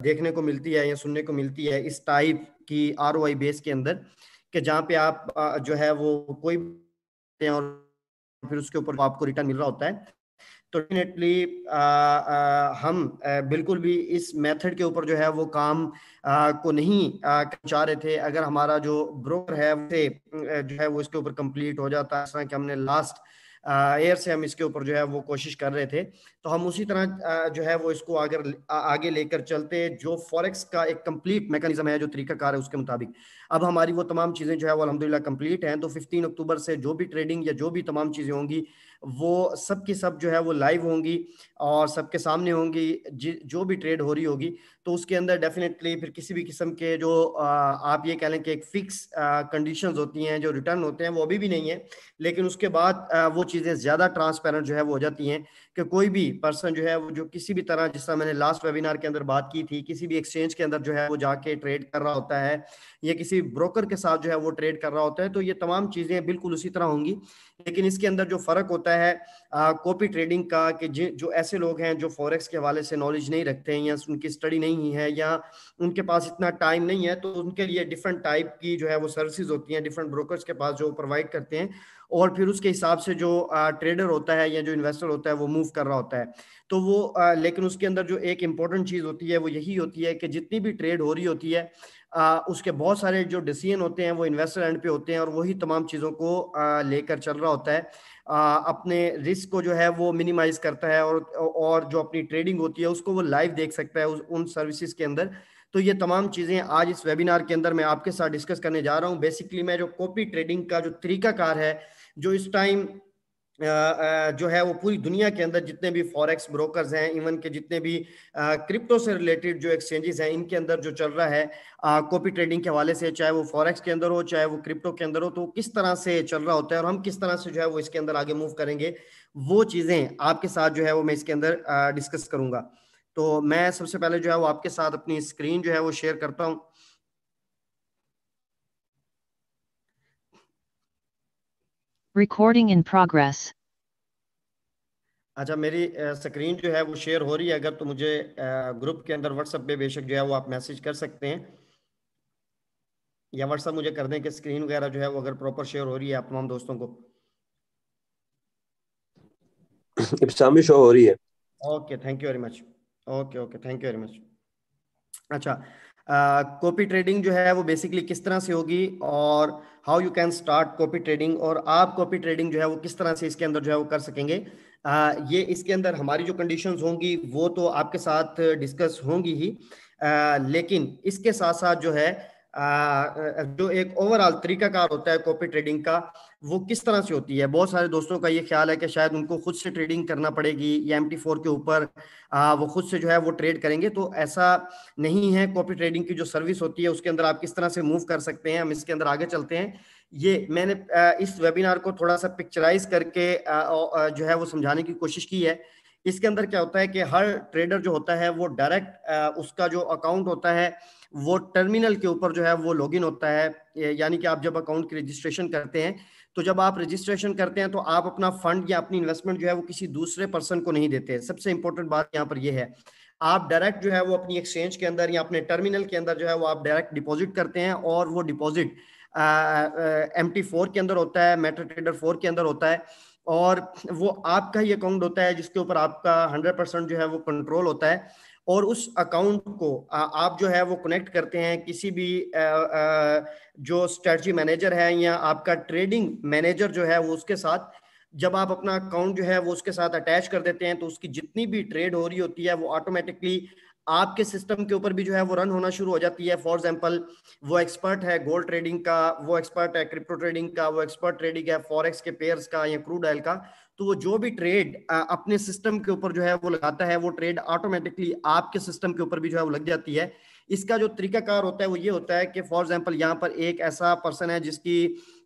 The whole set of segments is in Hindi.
देखने को मिलती है या सुनने को मिलती है इस टाइप की ROI बेस के अंदर, कि जहाँ पे आप जो है वो कोई और फिर उसके ऊपर आपको रिटर्न मिल रहा होता है। तो डेफिनेटली हम बिल्कुल भी इस मेथड के ऊपर जो है वो काम को नहीं चाह रहे थे। अगर हमारा जो ब्रोकर है उसे जो है वो इसके ऊपर कंप्लीट हो जाता है, जैसा कि हमने लास्ट ईयर से हम इसके ऊपर जो है वो कोशिश कर रहे थे, तो हम उसी तरह जो है वो इसको आगे लेकर चलते, जो फॉरेक्स का एक कंप्लीट मैकेनिज्म है, जो तरीकाकार है उसके मुताबिक। अब हमारी वो तमाम चीज़ें जो है वो अल्हम्दुलिल्लाह कंप्लीट हैं। तो 15 अक्टूबर से जो भी ट्रेडिंग या जो भी तमाम चीज़ें होंगी वो सब की सब जो है वो लाइव होंगी और सबके सामने होंगी, जो भी ट्रेड हो रही होगी। तो उसके अंदर डेफिनेटली फिर किसी भी किस्म के जो आप ये कह लें कि एक फिक्स कंडीशंस होती हैं, जो रिटर्न होते हैं, वो अभी भी नहीं है। लेकिन उसके बाद वो चीज़ें ज़्यादा ट्रांसपेरेंट जो है वो हो जाती हैं कि कोई भी पर्सन जो है वो जो किसी भी तरह, जिस तरह मैंने लास्ट वेबिनार के अंदर बात की थी, किसी भी एक्सचेंज के अंदर जो है वो जाके ट्रेड कर रहा होता है या किसी ब्रोकर के साथ जो है वो ट्रेड कर रहा होता है, तो ये तमाम चीज़ें बिल्कुल उसी तरह होंगी। लेकिन इसके अंदर जो फ़र्क होता है कॉपी ट्रेडिंग का, कि जो ऐसे लोग हैं जो फॉरेक्स के हवाले से नॉलेज नहीं रखते हैं या उनकी स्टडी नहीं है या उनके पास इतना टाइम नहीं है, तो उनके लिए डिफरेंट टाइप की जो है वो सर्विसेज होती हैं, डिफरेंट ब्रोकर्स के पास जो प्रोवाइड करते हैं, और फिर उसके हिसाब से जो ट्रेडर होता है या जो इन्वेस्टर होता है वो मूव कर रहा होता है। तो वो लेकिन उसके अंदर जो एक इम्पोर्टेंट चीज़ होती है वो यही होती है कि जितनी भी ट्रेड हो रही होती है उसके बहुत सारे जो डिसीजन होते हैं वो इन्वेस्टर एंड पे होते हैं, और वही तमाम चीज़ों को लेकर चल रहा होता है। अपने रिस्क को जो है वो मिनिमाइज करता है, और जो अपनी ट्रेडिंग होती है उसको वो लाइव देख सकता है उन सर्विसेज के अंदर। तो ये तमाम चीज़ें आज इस वेबिनार के अंदर मैं आपके साथ डिस्कस करने जा रहा हूँ। बेसिकली मैं जो कॉपी ट्रेडिंग का जो तरीकाकार है, जो इस टाइम जो है वो पूरी दुनिया के अंदर जितने भी फॉरेक्स ब्रोकर्स हैं, इवन के जितने भी क्रिप्टो से रिलेटेड जो एक्सचेंजेस हैं, इनके अंदर जो चल रहा है कॉपी ट्रेडिंग के हवाले से, चाहे वो फॉरेक्स के अंदर हो चाहे वो क्रिप्टो के अंदर हो, तो किस तरह से चल रहा होता है और हम किस तरह से जो है वो इसके अंदर आगे मूव करेंगे, वो चीज़ें आपके साथ जो है वो मैं इसके अंदर डिस्कस करूंगा। तो मैं सबसे पहले जो है वो आपके साथ अपनी स्क्रीन जो है वो शेयर करता हूँ। Recording in progress. अच्छा, मेरी स्क्रीन जो है वो शेयर हो रही है, अगर तो मुझे ग्रुप के अंदर व्हाट्सएप पे बेशक जो है वो आप मैसेज कर सकते हैं, या व्हाट्सएप मुझे कर दें कि स्क्रीन वगैरह जो है वो अगर प्रॉपर शेयर हो रही है आप तमाम दोस्तों को। इब्तिसामी शो हो रही है। Okay, thank you very much. Okay okay, thank you very much. अच्छा, कॉपी ट्रेडिंग जो है वो बेसिकली किस तरह से होगी और how you can start copy trading, और आप कॉपी ट्रेडिंग जो है वो किस तरह से इसके अंदर जो है वो कर सकेंगे, ये इसके अंदर हमारी जो कंडीशंस होंगी वो तो आपके साथ डिस्कस होंगी ही, लेकिन इसके साथ साथ जो है जो एक ओवरऑल तरीकाकार होता है कॉपी ट्रेडिंग का, वो किस तरह से होती है। बहुत सारे दोस्तों का ये ख्याल है कि शायद उनको खुद से ट्रेडिंग करना पड़ेगी या MT4 के ऊपर वो खुद से जो है वो ट्रेड करेंगे, तो ऐसा नहीं है। कॉपी ट्रेडिंग की जो सर्विस होती है उसके अंदर आप किस तरह से मूव कर सकते हैं, हम इसके अंदर आगे चलते हैं। ये मैंने इस वेबिनार को थोड़ा सा पिक्चराइज करके जो है वो समझाने की कोशिश की है। इसके अंदर क्या होता है कि हर ट्रेडर जो होता है वो डायरेक्ट उसका जो अकाउंट होता है वो टर्मिनल के ऊपर जो है वो लॉगिन होता है, यानी कि आप जब अकाउंट की रजिस्ट्रेशन करते हैं, तो जब आप रजिस्ट्रेशन करते हैं तो आप अपना फंड या अपनी इन्वेस्टमेंट जो है वो किसी दूसरे पर्सन को नहीं देते। सबसे इंपॉर्टेंट बात यहाँ पर यह है, आप डायरेक्ट जो है वो अपनी एक्सचेंज के अंदर या अपने टर्मिनल के अंदर जो है वो आप डायरेक्ट डिपॉजिट करते हैं, और वो डिपॉजिट MT4 के अंदर होता है, मेटा ट्रेडर 4 के अंदर होता है, और वो आपका ही अकाउंट होता है जिसके ऊपर आपका 100% जो है वो कंट्रोल होता है। और उस अकाउंट को आप जो है वो कनेक्ट करते हैं किसी भी जो स्ट्रेटजी मैनेजर है या आपका ट्रेडिंग मैनेजर जो है वो उसके साथ। जब आप अपना अकाउंट जो है वो उसके साथ अटैच कर देते हैं तो उसकी जितनी भी ट्रेड हो रही होती है वो ऑटोमेटिकली आपके सिस्टम के ऊपर भी जो है वो रन होना शुरू हो जाती है। फॉर एग्जांपल, वो एक्सपर्ट है गोल्ड ट्रेडिंग का, वो एक्सपर्ट है क्रिप्टो ट्रेडिंग का, वो एक्सपर्ट ट्रेडिंग है फॉरेक्स के पेयर्स का या क्रूड ऑयल का, तो वो जो भी ट्रेड अपने सिस्टम के ऊपर जो है वो लगाता है, वो ट्रेड ऑटोमेटिकली आपके सिस्टम के ऊपर भी जो है वो लग जाती है। इसका जो तरीकाकार होता है वो ये होता है कि फॉर एग्जांपल यहाँ पर एक ऐसा पर्सन है जिसकी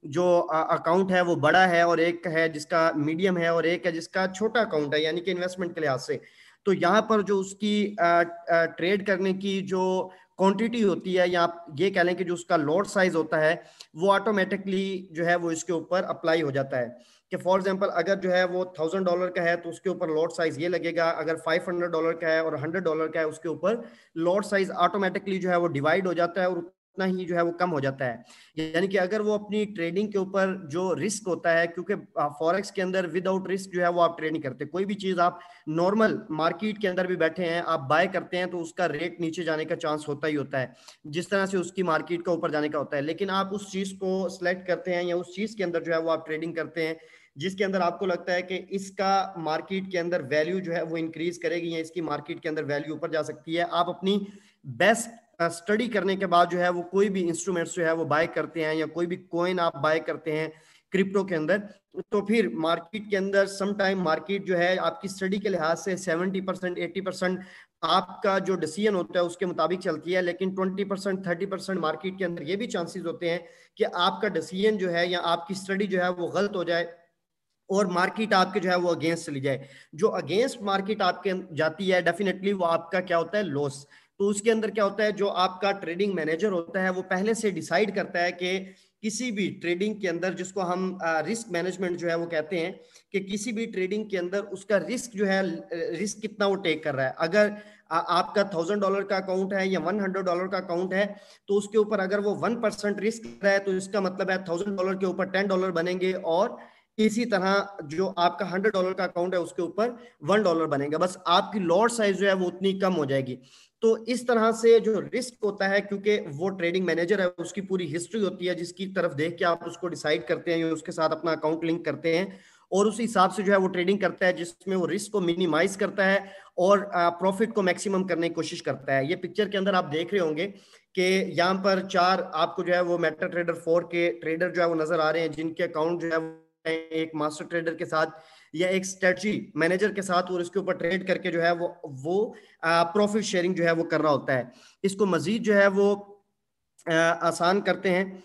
जो अकाउंट है वो बड़ा है, और एक है जिसका मीडियम है, और एक है जिसका छोटा अकाउंट है, यानी कि इन्वेस्टमेंट के लिहाज से। तो यहाँ पर जो उसकी ट्रेड करने की जो क्वांटिटी होती है, या आप ये कह लें कि जो उसका लॉट साइज होता है, वो ऑटोमेटिकली जो है वो इसके ऊपर अप्लाई हो जाता है। कि फॉर एग्जांपल अगर जो है वो $1000 का है तो उसके ऊपर लॉट साइज ये लगेगा, अगर $500 का है और $100 का है उसके ऊपर लॉट साइज ऑटोमेटिकली जो है वो डिवाइड हो जाता है और उतना ही जो है वो कम हो जाता है। यानी कि अगर वो अपनी ट्रेडिंग के ऊपर जो रिस्क होता है, क्योंकि फॉरेक्स के अंदर विदाउट रिस्क जो है वो आप ट्रेड नहीं करते। कोई भी चीज आप नॉर्मल मार्केट के अंदर भी बैठे हैं आप बाय करते हैं तो उसका रेट नीचे जाने का चांस होता ही होता है, जिस तरह से उसकी मार्केट का ऊपर जाने का होता है। लेकिन आप उस चीज को सिलेक्ट करते हैं या उस चीज के अंदर जो है वो आप ट्रेडिंग करते हैं जिसके अंदर आपको लगता है कि इसका मार्केट के अंदर वैल्यू जो है वो इंक्रीज करेगी या इसकी मार्केट के अंदर वैल्यू ऊपर जा सकती है। आप अपनी बेस्ट स्टडी करने के बाद जो है वो कोई भी इंस्ट्रूमेंट्स जो है वो बाय करते हैं या कोई भी कॉइन आप बाय करते हैं क्रिप्टो के अंदर, तो फिर मार्केट के अंदर सम टाइम मार्केट जो है आपकी स्टडी के लिहाज से 70% 80% आपका जो डिसीजन होता है उसके मुताबिक चलती है, लेकिन 20% 30% मार्केट के अंदर ये भी चांसेस होते हैं कि आपका डिसीजन जो है या आपकी स्टडी जो है वो गलत हो जाए और मार्केट आपके जो है वो अगेंस्ट चली जाए। जो अगेंस्ट मार्केट आपके जाती है डेफिनेटली वो आपका क्या होता है, लॉस। तो उसके अंदर क्या होता है, जो आपका ट्रेडिंग मैनेजर होता है वो पहले से डिसाइड करता है कि किसी भी ट्रेडिंग के अंदर, जिसको हम रिस्क मैनेजमेंट जो है वो कहते हैं, कि किसी भी ट्रेडिंग के अंदर उसका रिस्क जो है, रिस्क कितना वो टेक कर रहा है। अगर आपका $1000 का अकाउंट है या $100 का अकाउंट है तो उसके ऊपर अगर वो 1% रिस्क है तो इसका मतलब है $1000 के ऊपर $10 बनेंगे, और इसी तरह जो आपका $100 का अकाउंट है उसके ऊपर $1 बनेगा, बस आपकी लॉट साइज जो है वो उतनी कम हो जाएगी। तो इस तरह से जो रिस्क होता है, क्योंकि वो ट्रेडिंग मैनेजर है उसकी पूरी हिस्ट्री होती है जिसकी तरफ देख के आप उसको डिसाइड करते हैं, उसके साथ अपना अकाउंट लिंक करते हैं और उस हिसाब से जो है वो ट्रेडिंग करता है जिसमें वो रिस्क को मिनिमाइज करता है और प्रॉफिट को मैक्सिमम करने की कोशिश करता है। ये पिक्चर के अंदर आप देख रहे होंगे कि यहाँ पर 4 आपको जो है वो मेटा ट्रेडर 4 के ट्रेडर जो है वो नजर आ रहे हैं, जिनके अकाउंट जो है एक मास्टर ट्रेडर के साथ या एक स्ट्रेटजी मैनेजर के साथ और इसके ऊपर ट्रेड करके जो है वो प्रॉफिट शेयरिंग जो है वो कर रहा होता है। इसको मजीद जो है वो आसान करते हैं।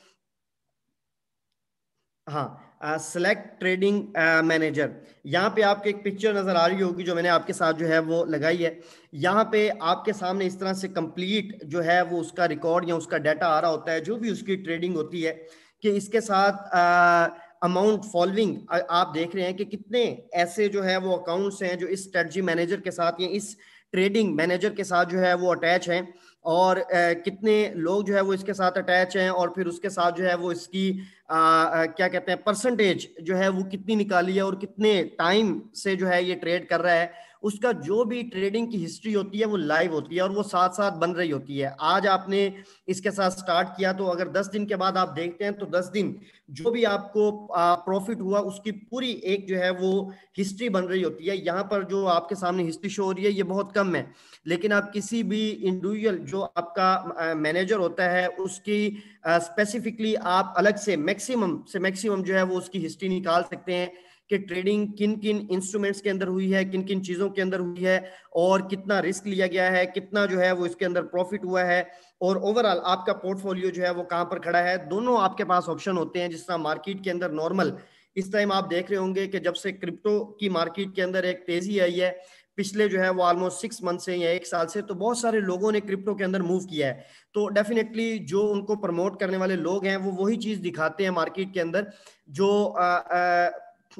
हाँ, सेलेक्ट ट्रेडिंग मैनेजर, यहाँ पे आपको एक पिक्चर नजर आ रही होगी जो मैंने आपके साथ जो है वो लगाई है। यहाँ पे आपके सामने इस तरह से कंप्लीट जो है वो उसका रिकॉर्ड या उसका डाटा आ रहा होता है, जो भी उसकी ट्रेडिंग होती है, कि इसके साथ अमाउंट फॉलोइंग आप देख रहे हैं कि कितने ऐसे जो है वो अकाउंट्स हैं जो इस स्ट्रेटजी मैनेजर के साथ या इस ट्रेडिंग मैनेजर के साथ जो है वो अटैच हैं, और कितने लोग जो है वो इसके साथ अटैच हैं, और फिर उसके साथ जो है वो इसकी क्या कहते हैं परसेंटेज जो है वो कितनी निकाली है और कितने टाइम से जो है ये ट्रेड कर रहा है। उसका जो भी ट्रेडिंग की हिस्ट्री होती है वो लाइव होती है और वो साथ साथ बन रही होती है। आज आपने इसके साथ स्टार्ट किया तो अगर 10 दिन के बाद आप देखते हैं तो 10 दिन जो भी आपको प्रॉफिट हुआ उसकी पूरी एक जो है वो हिस्ट्री बन रही होती है। यहाँ पर जो आपके सामने हिस्ट्री शो हो रही है ये बहुत कम है, लेकिन आप किसी भी इंडिविजुअल जो आपका मैनेजर होता है उसकी स्पेसिफिकली आप अलग से मैक्सिमम जो है वो उसकी हिस्ट्री निकाल सकते हैं कि ट्रेडिंग किन किन इंस्ट्रूमेंट्स के अंदर हुई है, किन किन चीजों के अंदर हुई है, और कितना रिस्क लिया गया है, कितना जो है वो इसके अंदर प्रॉफिट हुआ है, और ओवरऑल आपका पोर्टफोलियो जो है वो कहां पर खड़ा है। दोनों आपके पास ऑप्शन होते हैं। जिस तरह मार्केट के अंदर नॉर्मल इस टाइम आप देख रहे होंगे कि जब से क्रिप्टो की मार्केट के अंदर एक तेजी आई है पिछले जो है वो ऑलमोस्ट 6 मंथ से या 1 साल से, तो बहुत सारे लोगों ने क्रिप्टो के अंदर मूव किया है। तो डेफिनेटली जो उनको प्रमोट करने वाले लोग हैं वो वही चीज दिखाते हैं मार्केट के अंदर जो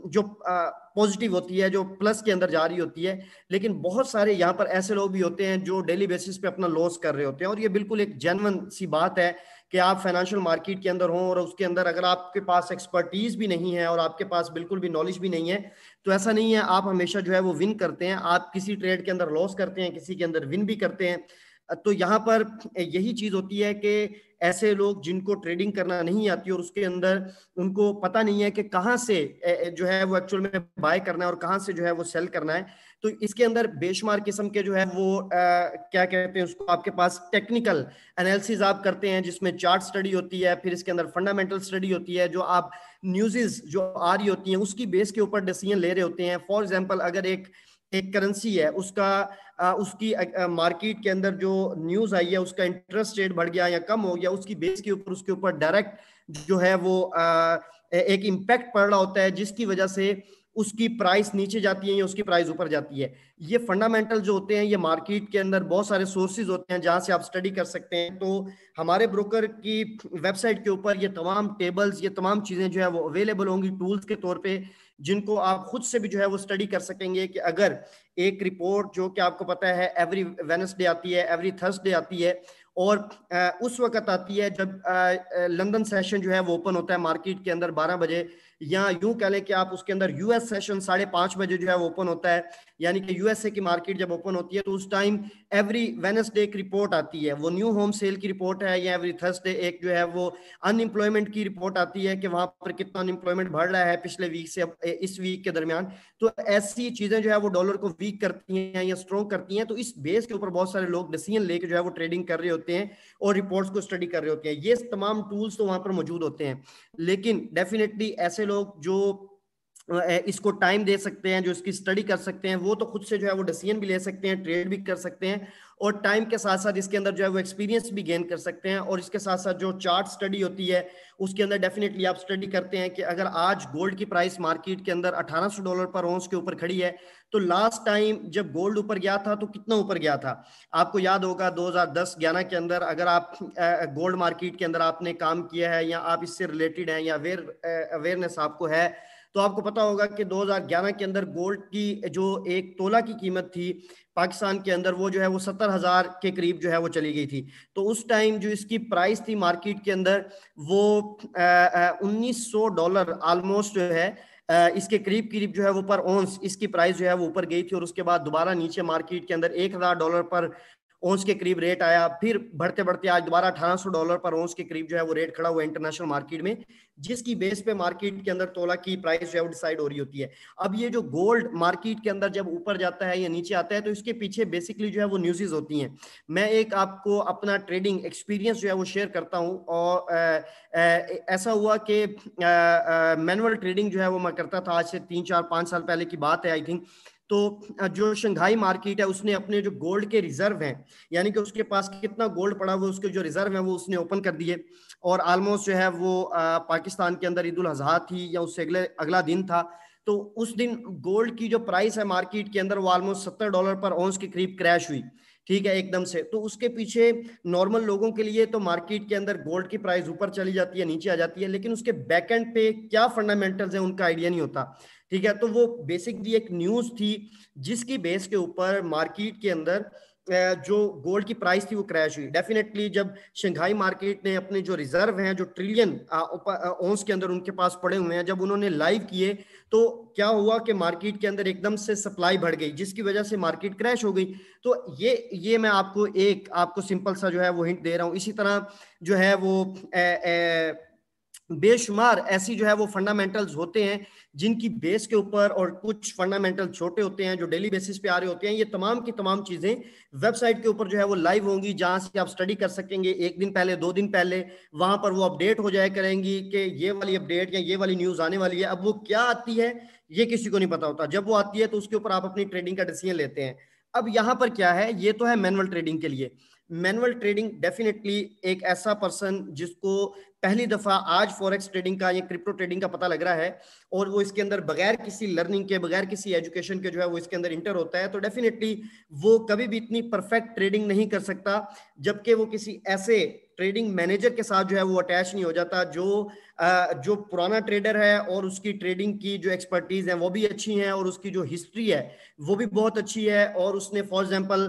जो पॉजिटिव होती है, जो प्लस के अंदर जा रही होती है। लेकिन बहुत सारे यहाँ पर ऐसे लोग भी होते हैं जो डेली बेसिस पे अपना लॉस कर रहे होते हैं, और ये बिल्कुल एक जेन्युइन सी बात है कि आप फाइनेंशियल मार्केट के अंदर हों और उसके अंदर अगर आपके पास एक्सपर्टीज भी नहीं है और आपके पास बिल्कुल भी नॉलेज भी नहीं है तो ऐसा नहीं है आप हमेशा जो है वो विन करते हैं। आप किसी ट्रेड के अंदर लॉस करते हैं, किसी के अंदर विन भी करते हैं। तो यहाँ पर यही चीज होती है कि ऐसे लोग जिनको ट्रेडिंग करना नहीं आती और उसके अंदर उनको पता नहीं है कि कहाँ से जो है वो एक्चुअल में बाय करना है और कहाँ से जो है वो सेल करना है, तो इसके अंदर बेशुमार किस्म के जो है वो क्या कहते हैं उसको, आपके पास टेक्निकल एनालिसिस आप करते हैं जिसमें चार्ट स्टडी होती है, फिर इसके अंदर फंडामेंटल स्टडी होती है, जो आप न्यूज़ जो आ रही होती हैं उसकी बेस के ऊपर डिसीजन ले रहे होते हैं। फॉर एग्जांपल अगर एक करेंसी है उसका उसकी मार्केट के अंदर जो न्यूज आई है उसका इंटरेस्ट रेट बढ़ गया या कम हो गया, उसकी बेस के ऊपर उसके ऊपर डायरेक्ट जो है वो एक इम्पैक्ट पड़ रहा होता है जिसकी वजह से उसकी प्राइस नीचे जाती है या उसकी प्राइस ऊपर जाती है। ये फंडामेंटल जो होते हैं ये मार्केट के अंदर बहुत सारे सोर्सेज होते हैं जहां से आप स्टडी कर सकते हैं। तो हमारे ब्रोकर की वेबसाइट के ऊपर ये तमाम टेबल्स, ये तमाम चीजें जो है वो अवेलेबल होंगी टूल्स के तौर पे जिनको आप खुद से भी जो है वो स्टडी कर सकेंगे कि अगर एक रिपोर्ट जो कि आपको पता है एवरी वेडनेसडे आती है, एवरी थर्सडे आती है, और उस वक्त आती है जब लंदन सेशन जो है वो ओपन होता है मार्केट के अंदर 12 बजे, या यूं कह लें कि आप उसके अंदर यूएस सेशन 5:30 बजे जो है वो ओपन होता है, यानी कि यूएसए की मार्केट जब ओपन होती है तो उस टाइम एवरी वेडनेसडे एक रिपोर्ट आती है, वो न्यू होम सेल की रिपोर्ट है, या एवरी थर्सडे एक जो है वो अनएम्प्लॉयमेंट की रिपोर्ट आती है कि वहां पर कितना अनएम्प्लॉयमेंट बढ़ रहा है पिछले वीक से इस वीक के दरमियान। तो ऐसी चीजें जो है वो डॉलर को वीक करती हैं या स्ट्रॉन्ग करती हैं, तो इस बेस के ऊपर बहुत सारे लोग डिसीजन लेके जो है वो ट्रेडिंग कर रहे होते हैं और रिपोर्ट्स को स्टडी कर रहे होते हैं। ये तमाम टूल्स तो वहां पर मौजूद होते हैं, लेकिन डेफिनेटली ऐसे लोग जो इसको टाइम दे सकते हैं, जो इसकी स्टडी कर सकते हैं, वो तो खुद से जो है वो डिसीजन भी ले सकते हैं, ट्रेड भी कर सकते हैं, और टाइम के साथ साथ इसके अंदर जो है वो एक्सपीरियंस भी गेन कर सकते हैं। और इसके साथ साथ जो चार्ट स्टडी होती है उसके अंदर डेफिनेटली आप स्टडी करते हैं कि अगर आज गोल्ड की प्राइस मार्केट के अंदर $1800 पर औंस के ऊपर खड़ी है, तो लास्ट टाइम जब गोल्ड ऊपर गया था तो कितना ऊपर गया था। आपको याद होगा 2010-11 के अंदर, अगर आप गोल्ड मार्केट के अंदर आपने काम किया है या आप इससे रिलेटेड हैं या अवेयरनेस आपको है, तो आपको पता होगा कि 2011 के अंदर गोल्ड की जो एक तोला की कीमत थी पाकिस्तान के अंदर, वो जो है वो 70,000 के करीब जो है वो चली गई थी। तो उस टाइम जो इसकी प्राइस थी मार्केट के अंदर वो $1900 ऑलमोस्ट जो है इसके करीब करीब जो है वो पर ऑन्स इसकी प्राइस जो है वो ऊपर गई थी, और उसके बाद दोबारा नीचे मार्केट के अंदर $1000 पर औंस के करीब रेट आया, फिर बढ़ते बढ़ते आज दोबारा $1800 पर औंस के करीब जो है वो रेट खड़ा हुआ इंटरनेशनल मार्केट में, जिसकी बेस पे मार्केट के अंदर तोला की प्राइस जो है वो डिसाइड हो रही होती है। अब ये जो गोल्ड मार्केट के अंदर जब ऊपर जाता है या नीचे आता है, तो इसके पीछे बेसिकली जो है वो न्यूज़ होती हैं। मैं एक आपको अपना ट्रेडिंग एक्सपीरियंस जो है वो शेयर करता हूँ, और ऐसा हुआ कि मैनुअल ट्रेडिंग जो है वो मैं करता था, आज से 3-4-5 साल पहले की बात है आई थिंक। तो जो शंघाई मार्केट है उसने अपने जो गोल्ड के रिजर्व हैं, यानी कि उसके पास कितना गोल्ड पड़ा हुआ, उसके जो रिजर्व है वो उसने ओपन कर दिए, और ऑलमोस्ट जो है वो पाकिस्तान के अंदर ईद उल अजहा थी या उससे अगला दिन था। तो उस दिन गोल्ड की जो प्राइस है मार्केट के अंदर वो ऑलमोस्ट $70 पर औंस के करीब क्रैश हुई, ठीक है, एकदम से। तो उसके पीछे नॉर्मल लोगों के लिए तो मार्केट के अंदर गोल्ड की प्राइस ऊपर चली जाती है, नीचे आ जाती है, लेकिन उसके बैकएंड पे क्या फंडामेंटल्स है उनका आइडिया नहीं होता, ठीक है। तो वो बेसिकली एक न्यूज थी जिसकी बेस के ऊपर मार्केट के अंदर जो गोल्ड की प्राइस थी वो क्रैश हुई। डेफिनेटली जब शंघाई मार्केट ने अपने जो रिजर्व हैं, जो ट्रिलियन औंस के अंदर उनके पास पड़े हुए हैं, जब उन्होंने लाइव किए, तो क्या हुआ कि मार्केट के अंदर एकदम से सप्लाई बढ़ गई, जिसकी वजह से मार्केट क्रैश हो गई। तो ये मैं आपको सिंपल सा जो है वो हिंट दे रहा हूँ। इसी तरह जो है वो बेशुमार ऐसी जो है वो फंडामेंटल्स होते हैं जिनकी बेस के ऊपर, और कुछ फंडामेंटल छोटे होते हैं जो डेली बेसिस पे आ रहे होते हैं। ये तमाम की तमाम चीजें वेबसाइट के ऊपर जो है वो लाइव होंगी, जहां से आप स्टडी कर सकेंगे। एक दिन पहले, 2 दिन पहले वहां पर वो अपडेट हो जाया करेंगी कि ये वाली अपडेट या ये वाली न्यूज आने वाली है। अब वो क्या आती है ये किसी को नहीं पता होता, जब वो आती है तो उसके ऊपर आप अपनी ट्रेडिंग का डिसीजन लेते हैं। अब यहाँ पर क्या है, ये तो है मैनुअल ट्रेडिंग के लिए। मैनुअल ट्रेडिंग डेफिनेटली एक ऐसा पर्सन जिसको पहली दफा आज फॉरेक्स ट्रेडिंग का या क्रिप्टो ट्रेडिंग का पता लग रहा है, और वो इसके अंदर बगैर किसी लर्निंग के, बगैर किसी एजुकेशन के जो है वो इसके अंदर इंटर होता है, तो डेफिनेटली वो कभी भी इतनी परफेक्ट ट्रेडिंग नहीं कर सकता जबकि वो किसी ऐसे ट्रेडिंग मैनेजर के साथ जो है वो अटैच नहीं हो जाता जो पुराना ट्रेडर है, और उसकी ट्रेडिंग की जो एक्सपर्टीज है वो भी अच्छी है, और उसकी जो हिस्ट्री है वो भी बहुत अच्छी है, और उसने फॉर एग्जांपल